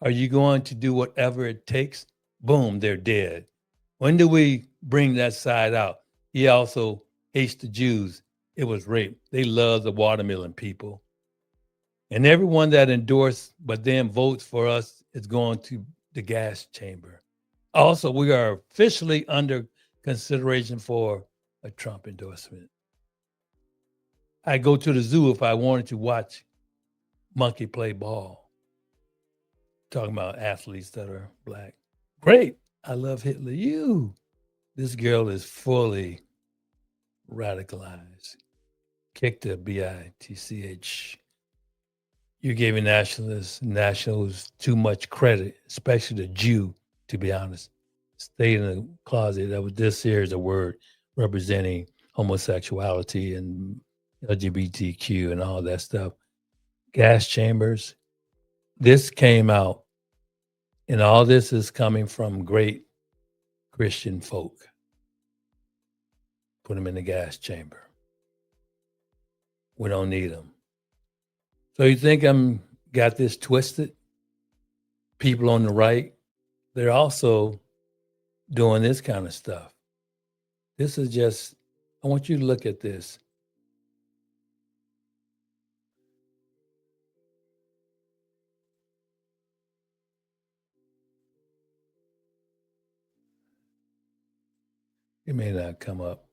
Are you going to do whatever it takes? Boom, they're dead. When do we bring that side out? He also hates the Jews. It was rape. They love the watermelon people. And everyone that endorsed but then votes for us is going to the gas chamber. Also, we are officially under consideration for a Trump endorsement. I go to the zoo if I wanted to watch monkey play ball. Talking about athletes that are black. Great. I love Hitler. This girl is fully radicalized. Kick the bitch. You gave a nationals too much credit, especially the Jew, to be honest. Stay in the closet. This here is a word representing homosexuality and LGBTQ and all that stuff. Gas chambers. This came out And all this is coming from great Christian folk. Put them in the gas chamber. We don't need them. So you think I'm got this twisted? People on the right, they're also doing this kind of stuff. This is just, I want you to look at this. It may not come up.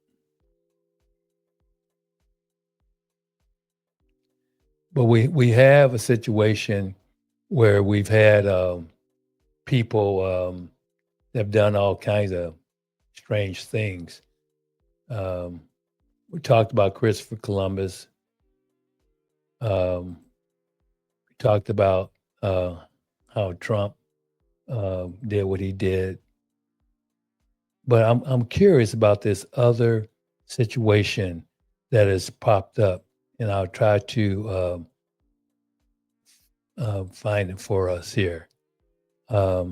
But we have a situation where we've had people that have done all kinds of strange things. We talked about Christopher Columbus. We talked about how Trump did what he did. But I'm curious about this other situation that has popped up, and I'll try to find it for us here. Let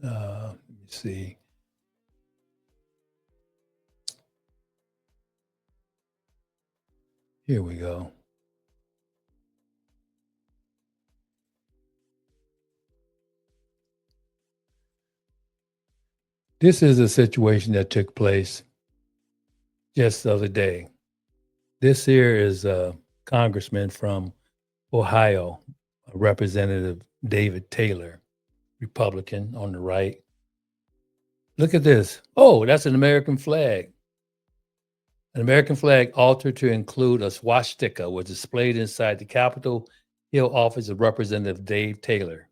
me see. Here we go. This is a situation that took place just the other day. This here is a congressman from Ohio, Representative David Taylor, Republican on the right. Look at this. Oh, that's an American flag. An American flag altered to include a swastika was displayed inside the Capitol Hill office of Representative Dave Taylor,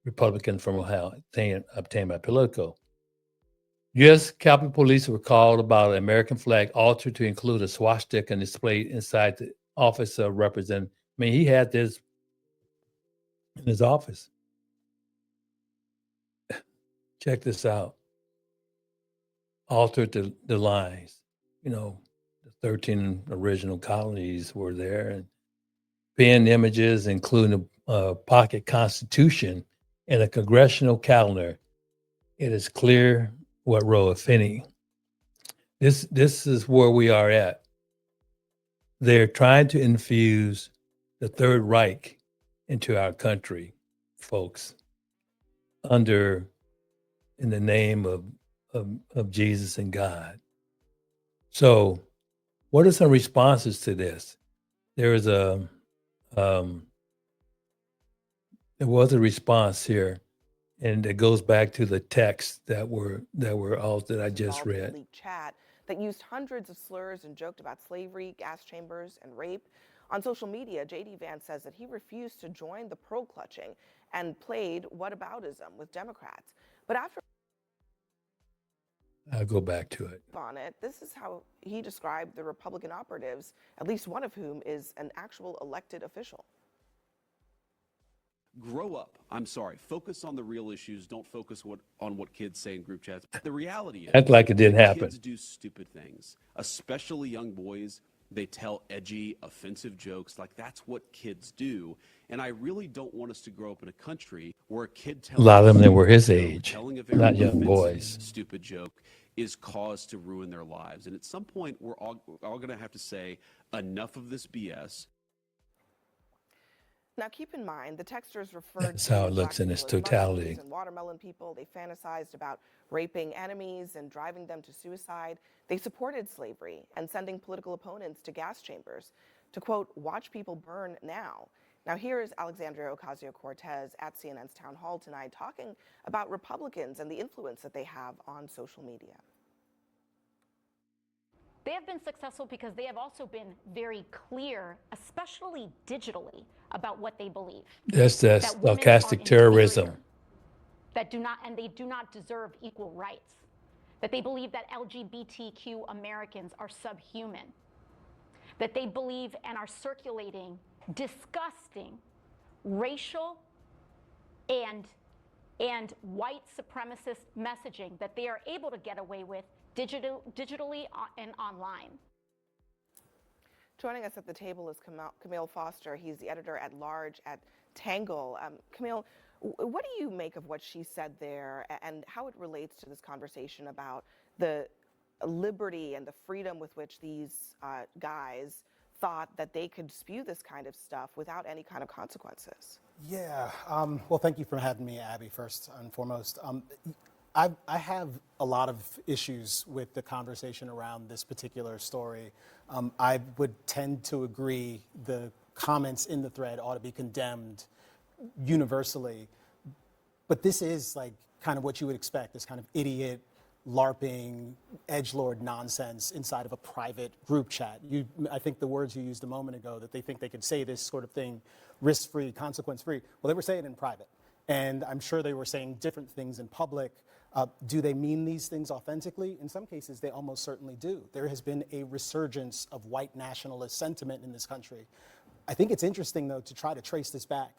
Republican from Ohio, obtained by Politico. U.S. Capitol Police were called about an American flag altered to include a swastika and displayed inside the office of Representative. I mean, he had this in his office. Check this out. Altered the lines. You know, the 13 original colonies were there, and pinned images, including a pocket constitution and a congressional calendar. It is clear what row, if any. This is where we are at. They're trying to infuse the Third Reich into our country, folks, in the name of Jesus and God. So, what are some responses to this? There was a response here, and it goes back to the texts that I just read. Leaked chat that used hundreds of slurs and joked about slavery, gas chambers, and rape. On social media, J.D. Vance says that he refused to join the pearl clutching and played whataboutism with Democrats. But after I'll go back to it. on it, this is how he described the Republican operatives, at least one of whom is an actual elected official. Grow up. I'm sorry. Focus on the real issues. Don't focus on what kids say in group chats. The reality is, act like it didn't happen. Kids do stupid things, especially young boys. They tell edgy, offensive jokes. Like, that's what kids do. And I really don't want us to grow up in a country where a kid telling a lot of them that were his joke, age, telling a very not young offensive, boys. stupid joke is cause to ruin their lives. And at some point, we're all going to have to say, enough of this BS. Now, keep in mind, the texters referred That's to how it looks black in its people as totality. monkeys and watermelon people. They fantasized about raping enemies and driving them to suicide. They supported slavery and sending political opponents to gas chambers to, quote, watch people burn now. Now, here is Alexandria Ocasio-Cortez at CNN's town hall tonight talking about Republicans and the influence that they have on social media. They have been successful because they have also been very clear, especially digitally, about what they believe. That's stochastic terrorism. That they do not deserve equal rights. That they believe that LGBTQ Americans are subhuman. That they believe and are circulating disgusting racial and white supremacist messaging that they are able to get away with digitally and online. Joining us at the table is Camille Foster. He's the editor-at-large at Tangle. Camille, what do you make of what she said there and how it relates to this conversation about the liberty and the freedom with which these guys thought that they could spew this kind of stuff without any kind of consequences? Yeah, well, thank you for having me, Abby, first and foremost. I have a lot of issues with the conversation around this particular story. I would tend to agree the comments in the thread ought to be condemned universally. But this is like kind of what you would expect, this kind of idiot, LARPing, edgelord nonsense inside of a private group chat. I think the words you used a moment ago, that they think they could say this sort of thing risk-free, consequence-free, well, they were saying it in private. And I'm sure they were saying different things in public. Do they mean these things authentically? In some cases, they almost certainly do. There has been a resurgence of white nationalist sentiment in this country. I think it's interesting, though, to try to trace this back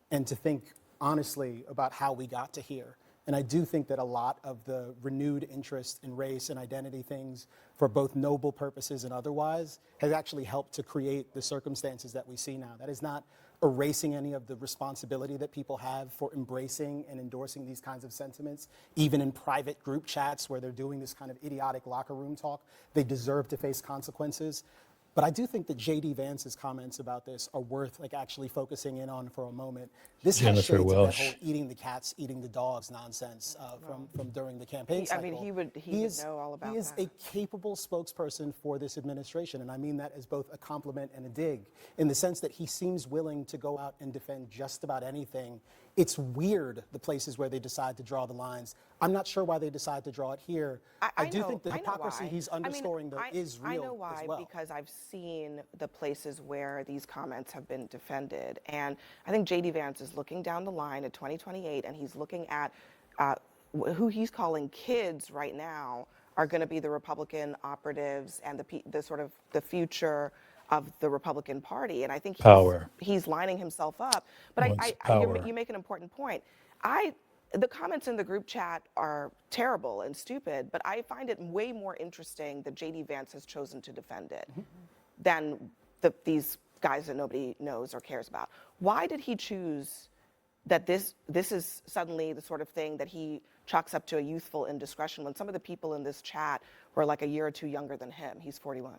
and to think honestly about how we got to here. And I do think that a lot of the renewed interest in race and identity things for both noble purposes and otherwise has actually helped to create the circumstances that we see now. That is not erasing any of the responsibility that people have for embracing and endorsing these kinds of sentiments, even in private group chats where they're doing this kind of idiotic locker room talk. They deserve to face consequences. But I do think that J.D. Vance's comments about this are worth actually focusing in on for a moment. This has shades of that whole eating the cats, eating the dogs nonsense from during the campaign cycle. I mean, he would know all about that. He is a capable spokesperson for this administration, and I mean that as both a compliment and a dig, in the sense that he seems willing to go out and defend just about anything. It's weird, the places where they decide to draw the lines. I'm not sure why they decide to draw it here. I do think the hypocrisy he's underscoring, though, is real. I know why, as well. because I've seen the places where these comments have been defended. And I think J.D. Vance is looking down the line at 2028, and he's looking at who he's calling kids right now are going to be the Republican operatives and the sort of the future of the Republican Party. And I think he's lining himself up. But you make an important point. The comments in the group chat are terrible and stupid, but I find it way more interesting that J.D. Vance has chosen to defend it than these guys that nobody knows or cares about. Why did he choose that this is suddenly the sort of thing that he chalks up to a youthful indiscretion when some of the people in this chat were like a year or two younger than him? He's 41.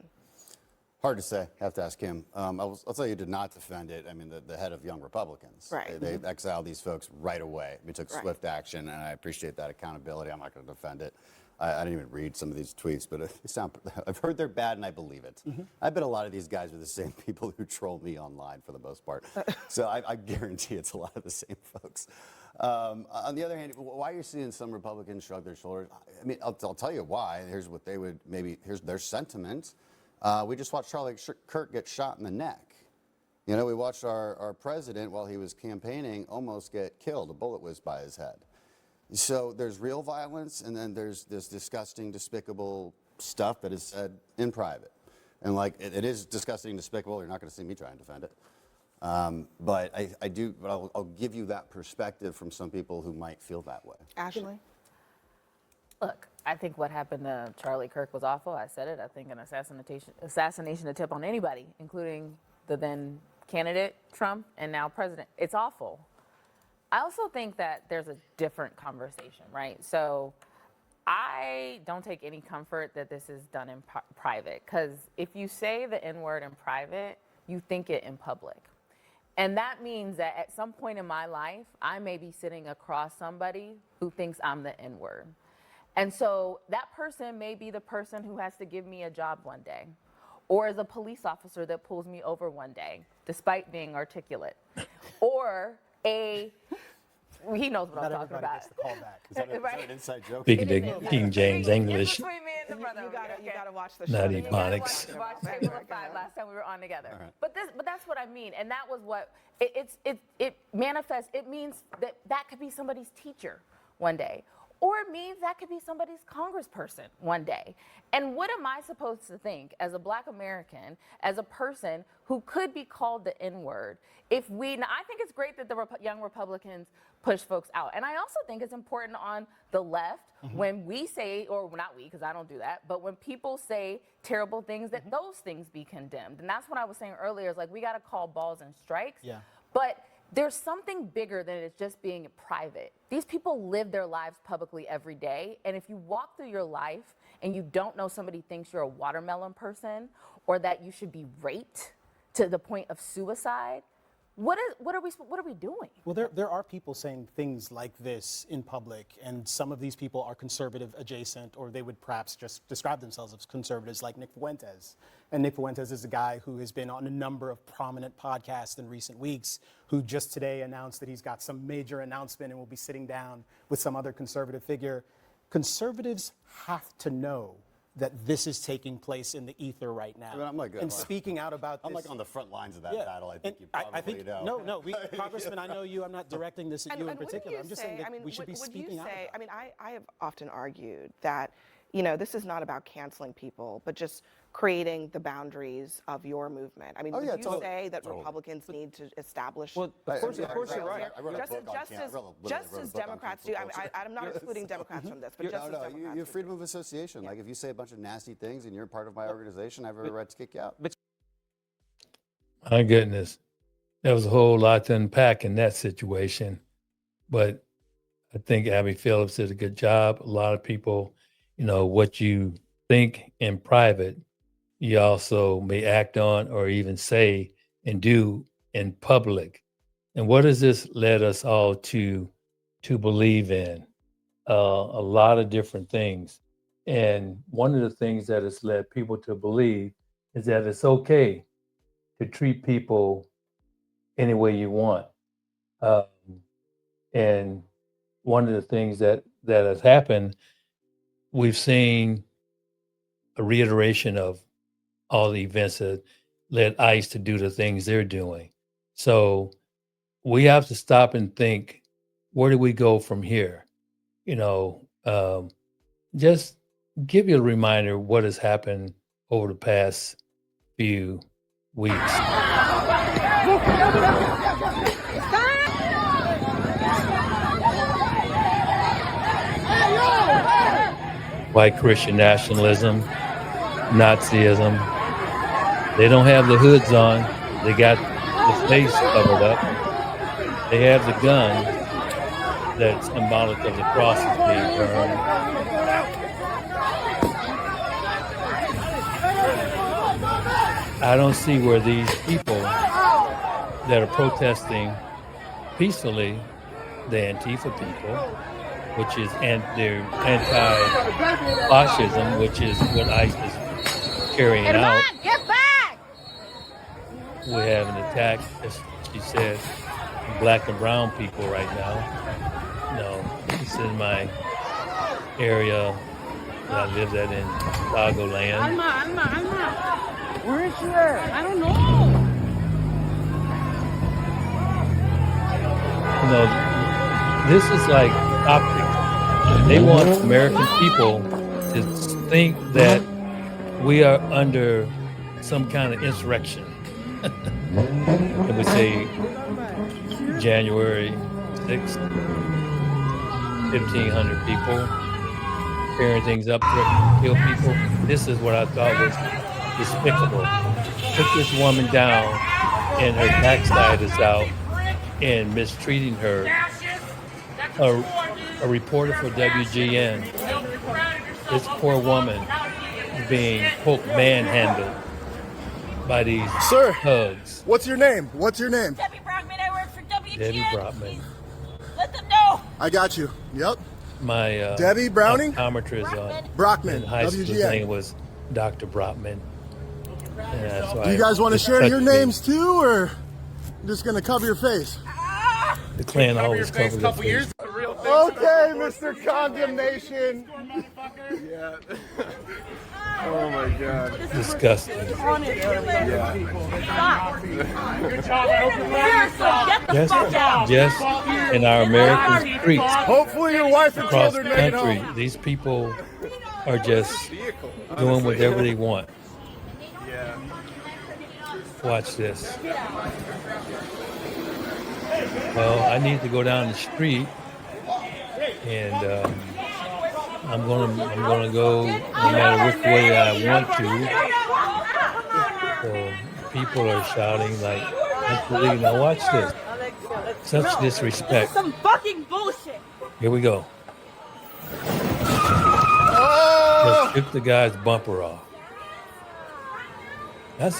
Hard to say. Have to ask him. I'll tell you, did not defend it. I mean, the head of Young Republicans. Right. They exiled these folks right away. We took swift action, and I appreciate that accountability. I'm not going to defend it. I didn't even read some of these tweets, but I've heard they're bad, and I believe it. I bet a lot of these guys are the same people who troll me online for the most part. So I guarantee it's a lot of the same folks. On the other hand, why you're seeing some Republicans shrug their shoulders, I mean, I'll tell you why. Here's what they would here's their sentiment. We just watched Charlie Kirk get shot in the neck. You know, we watched our president, while he was campaigning, almost get killed. A bullet whizzed by his head. So there's real violence, and then there's this disgusting, despicable stuff that is said in private. And it is disgusting and despicable. You're not going to see me try and defend it. But I'll give you that perspective from some people who might feel that way. Ashley? Look, I think what happened to Charlie Kirk was awful. I said it. I think an assassination attempt on anybody, including the then candidate, Trump, and now president. It's awful. I also think that there's a different conversation, right? So I don't take any comfort that this is done in private, because if you say the N-word in private, you think it in public. And that means that at some point in my life, I may be sitting across somebody who thinks I'm the N-word. And so that person may be the person who has to give me a job one day, or is a police officer that pulls me over one day, despite being articulate, or he knows what I'm talking about. Gets the call back. Is that an inside joke? Speaking of King James English, You gotta watch the show. not ebonics. We watched Table of Five last time we were on together. Right. But that's what I mean, and that was what it manifests. It means that could be somebody's teacher one day, or it means that could be somebody's congressperson one day. And what am I supposed to think as a Black American, as a person who could be called the N-word, if we, now I think it's great that the young Republicans push folks out. And I also think it's important on the left when we say, or not we, because I don't do that, but when people say terrible things, that those things be condemned. And that's what I was saying earlier, is like, we got to call balls and strikes. Yeah. But there's something bigger than it's just being private. These people live their lives publicly every day. And if you walk through your life and you don't know somebody thinks you're a watermelon person or that you should be raped to the point of suicide, what are we doing? Well, there are people saying things like this in public, and some of these people are conservative adjacent, or they would perhaps just describe themselves as conservatives, like Nick Fuentes. And Nick Fuentes is a guy who has been on a number of prominent podcasts in recent weeks, who just today announced that he's got some major announcement and will be sitting down with some other conservative figure. Conservatives have to know that this is taking place in the ether right now. I mean, I'm like, and speaking out about I'm this. like on the front lines of that battle. I think you I probably think, know. No, Congressman, I know you. I'm not directing this at you in particular. I'm just saying that we should be speaking out. I mean, I have often argued that, you know, this is not about canceling people, but just creating the boundaries of your movement. I mean, would you say that Republicans need to establish? Well, of course you're right. Just as Democrats do. I'm not excluding Democrats from this, but just as Democrats you have freedom of association. Like, if you say a bunch of nasty things and you're part of my organization, I have every right to kick you out. My goodness, there was a whole lot to unpack in that situation, but I think Abby Phillips did a good job. A lot of people, you know, what you think in private, you also may act on or even say and do in public. And what has this led us all to believe in? A lot of different things. And one of the things that has led people to believe is that it's okay to treat people any way you want. And one of the things that has happened, we've seen a reiteration of all the events that led ICE to do the things they're doing. So we have to stop and think, where do we go from here? You know, just give you a reminder what has happened over the past few weeks. White Christian nationalism, Nazism. They don't have the hoods on. They got the face covered up. They have the gun that's symbolic of the crosses being burned. I don't see where these people that are protesting peacefully, the Antifa people, which is they're anti-fascism, which is what ICE is carrying out. Get back! We have an attack, as she said, Black and brown people right now. You know, it's in my area that I lived at in Chicagoland. Alma. Where is she at? I don't know. You know, this is like optics. They want American people to think that we are under some kind of insurrection. And we say January 6th, 1,500 people tearing things up, threatening to kill people. This is what I thought was despicable. Took this woman down and her backside is out and mistreating her. A reporter for WGN, this poor woman is being, quote, manhandled by these thugs. What's your name? What's your name? Debbie Brockman, I work for WGN. Debbie Brockman. Let them know. I got you. Yep. My Debbie Browning? optometrist Brockman, in high school, his WGN. name was Dr. Brockman. Do you guys want to share your names too, or just going to cover your face? The Klan always covers their face. Okay, Mr. Condemnation. Yeah. Oh my God. Disgusting. Good job. Get the fuck out. Just in our American streets Hopefully your wife and across the children make it country, home. these people are just doing whatever they want. Watch this. Well, I need to go down the street, and I'm gonna go no matter which way I want to. So people are shouting like, "Unbelievable!" Now watch this. Such disrespect. Some fucking bullshit. Here we go. Just took the guy's bumper off. That's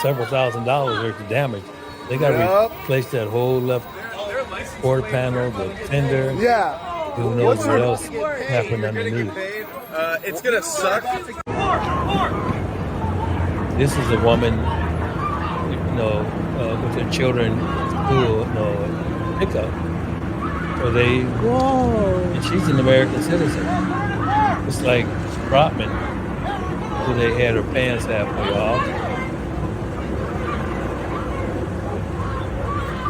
several $1,000s worth of damage. They got to replace that whole left quarter panel, the fender. Yeah. Who knows what else happened underneath? It's gonna suck. This is a woman, with her children at school, pickup. So and she's an American citizen. It's like Trotman, who they had her pants halfway off.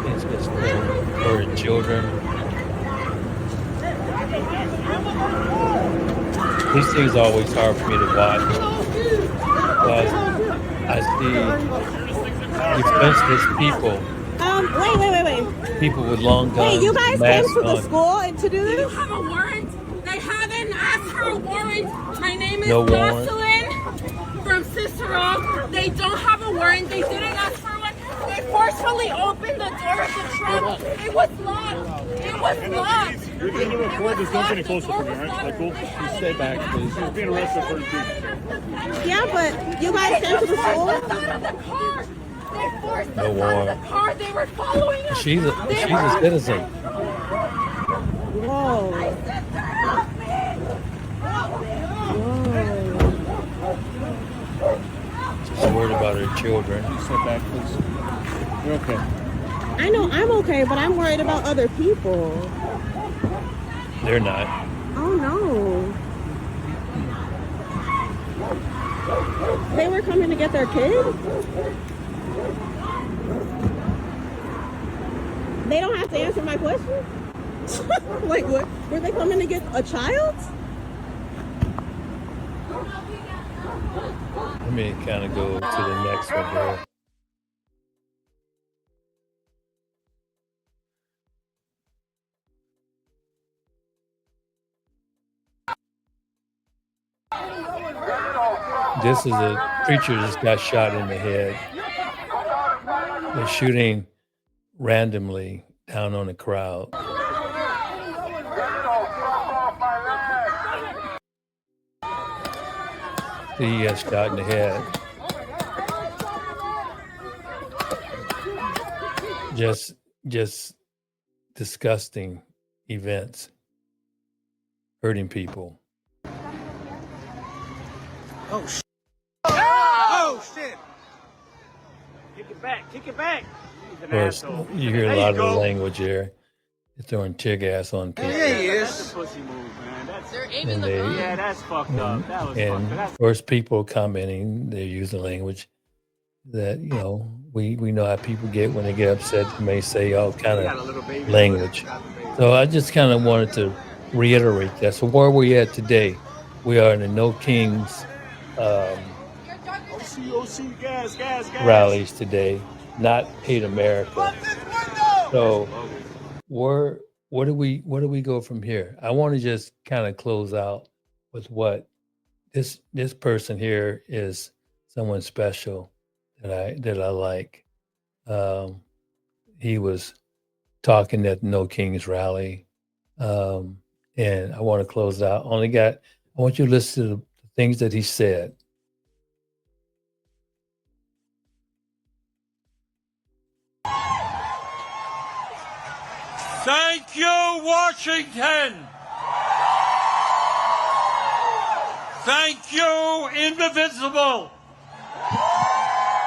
It's just for her children. These things are always hard for me to watch because I see defenseless people. Wait. People with long guns. Hey, you guys came masks to the on. school and to do Do this? you have a warrant? They haven't asked for a warrant. My name is No warrant. Jocelyn from Cicero. They don't have a warrant. They didn't ask for one. They forcefully opened the door of the trunk. It was locked. It was locked. You're going to record this. Don't get any closer from me, all right? Like, cool? You stay back, please. You're being arrested for Yeah, but you guys came to the school? Out of the car. They forced No us out of warrant. the car. They were following us. She's a citizen. Whoa. She's worried about her children. Step back, please. You're okay. I know I'm okay, but I'm worried about other people. They're not. Oh no. They were coming to get their kid? They don't have to answer my question? Wait, what? Were they coming to get a child? Let me kind of go to the next one here. This is a preacher just got shot in the head. They're shooting randomly down on the crowd. He got shot in the head. Just disgusting events, hurting people. Oh shit. Oh shit. Kick it back. Kick it back. Of course, you hear a lot of the language here. They're throwing tear gas on people. Yeah, he is. That's a pussy move, man. They're aiming the gun. Yeah, that's fucked up. That was And fucked up. of course, people commenting, they're using language that, we know how people get when they get upset. They may say all kind of language. So I just kind of wanted to reiterate that. So where are we at today? We are in the No Kings rallies today, not Hate America. So where do we go from here? I want to just kind of close out with what this person here is someone special that I like. He was talking at the No Kings rally, and I want to close out. I want you to listen to the things that he said. Thank you, Washington. Thank you, Indivisible.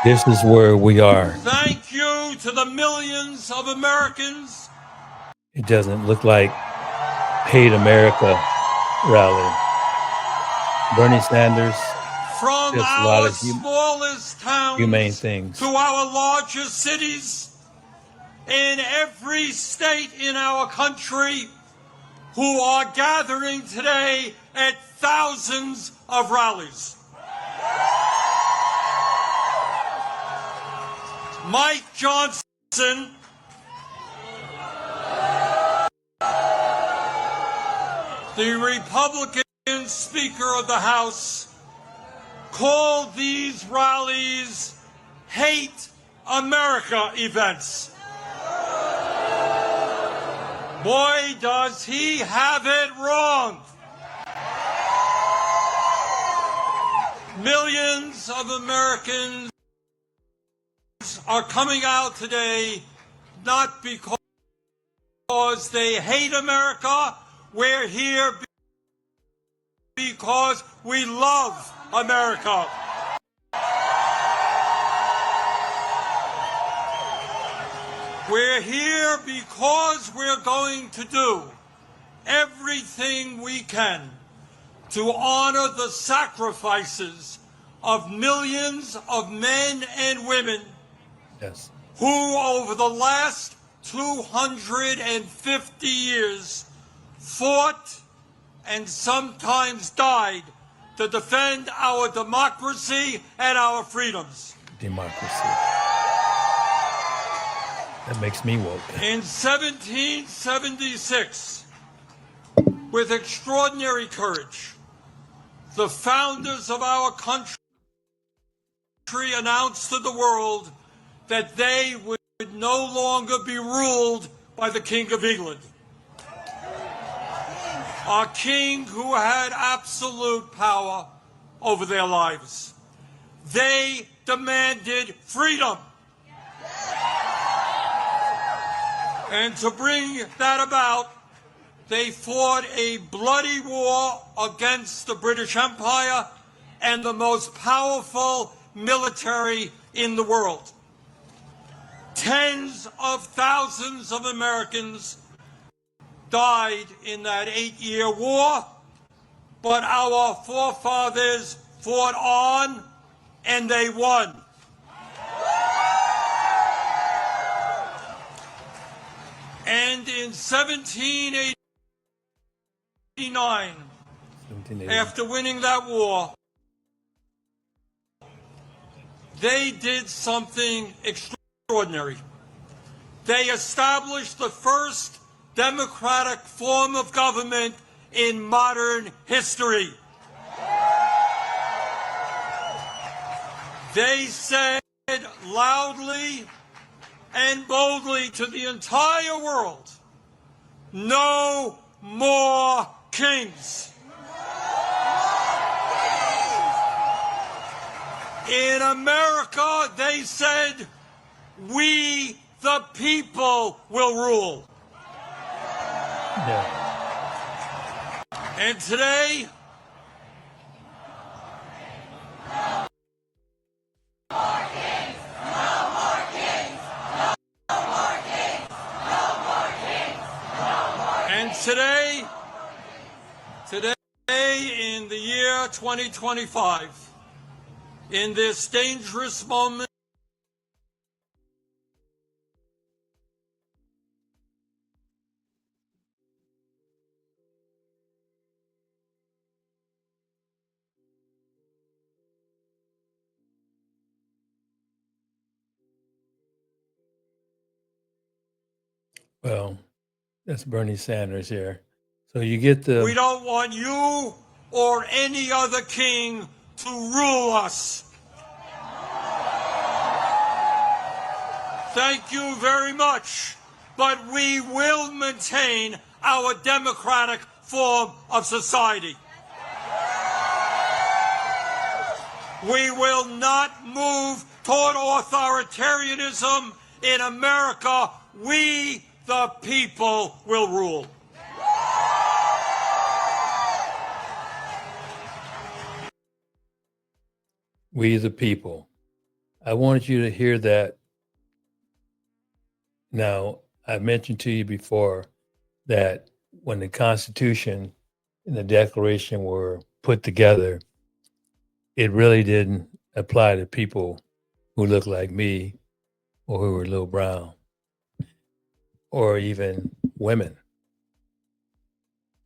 This is where we are. Thank you to the millions of Americans. It doesn't look like Hate America rally. Bernie Sanders, From just a lot our of smallest towns humane things. to our largest cities, in every state in our country who are gathering today at thousands of rallies. Mike Johnson, the Republican Speaker of the House, called these rallies Hate America events. Boy, does he have it wrong. Millions of Americans are coming out today not because they hate America. We're here because we love America. We're here because we're going to do everything we can to honor the sacrifices of millions of men and women who over the last 250 years fought and sometimes died to defend our democracy and our freedoms. Democracy. That makes me woke. In 1776, with extraordinary courage, the founders of our country announced to the world that they would no longer be ruled by the King of England. A king who had absolute power over their lives. They demanded freedom. And to bring that about, they fought a bloody war against the British Empire and the most powerful military in the world. Tens of thousands of Americans died in that 8-year war, but our forefathers fought on and they won. And in 1789, after winning that war, they did something extraordinary. They established the first democratic form of government in modern history. They said loudly and boldly to the entire world, no more kings. In America, they said, we the people will rule. Yeah. And today, today in the year 2025, in this dangerous moment, Well, that's Bernie Sanders here. So you get the... we don't want you or any other king to rule us. Thank you very much, but we will maintain our democratic form of society. We will not move toward authoritarianism in America. We, the people, will rule. We the people. I wanted you to hear that. Now, I mentioned to you before that when the Constitution and the Declaration were put together, it really didn't apply to people who look like me or who were a little brown. or even women.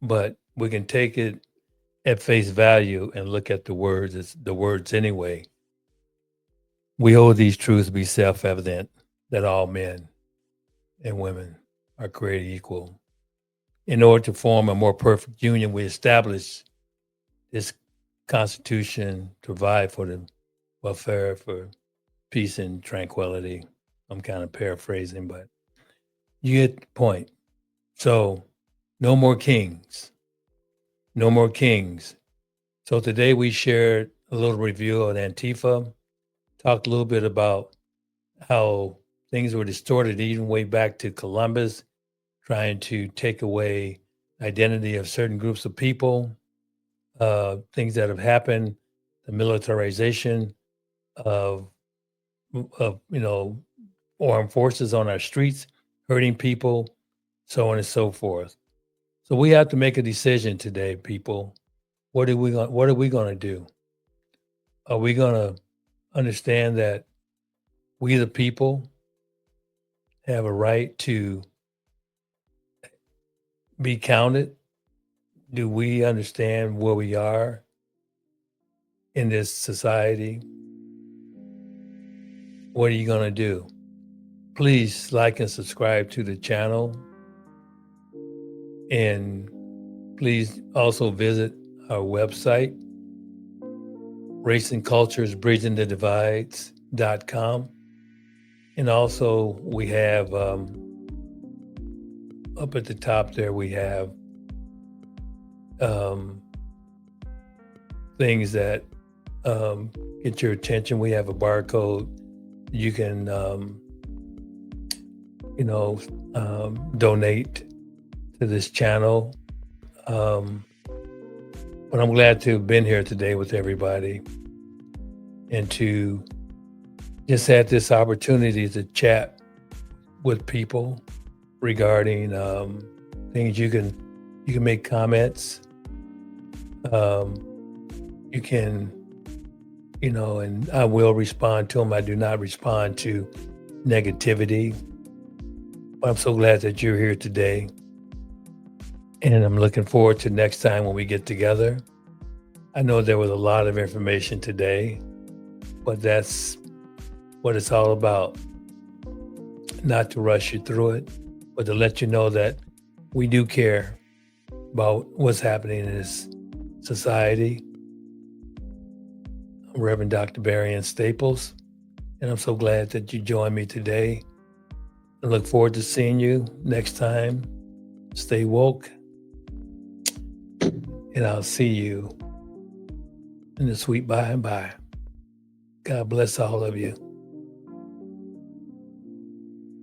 But we can take it at face value and look at the words as the words anyway. We hold these truths to be self-evident that all men and women are created equal. In order to form a more perfect union, we establish this Constitution to provide for the welfare, for peace and tranquility. I'm kind of paraphrasing, but you get the point. So, no more kings. No more kings. So today we shared a little review of Antifa, talked a little bit about how things were distorted even way back to Columbus, trying to take away identity of certain groups of people, things that have happened, the militarization of armed forces on our streets, hurting people, so on and so forth. So we have to make a decision today, people. What are we going to do? Are we going to understand that we the people have a right to be counted? Do we understand where we are in this society? What are you going to do? Please like and subscribe to the channel. And please also visit our website, raceandculturesbridgingthedivides.com. And also we have up at the top there, we have things that get your attention. We have a barcode. You can, donate to this channel. But I'm glad to have been here today with everybody and to just have this opportunity to chat with people regarding things. You can make comments. You can, and I will respond to them. I do not respond to negativity. But I'm so glad that you're here today. And I'm looking forward to next time when we get together. I know there was a lot of information today, but that's what it's all about. Not to rush you through it, but to let you know that we do care about what's happening in this society. I'm Reverend Dr. Barry Ann Staples, and I'm so glad that you joined me today. I look forward to seeing you next time. Stay woke. And I'll see you in the sweet by and by. God bless all of you.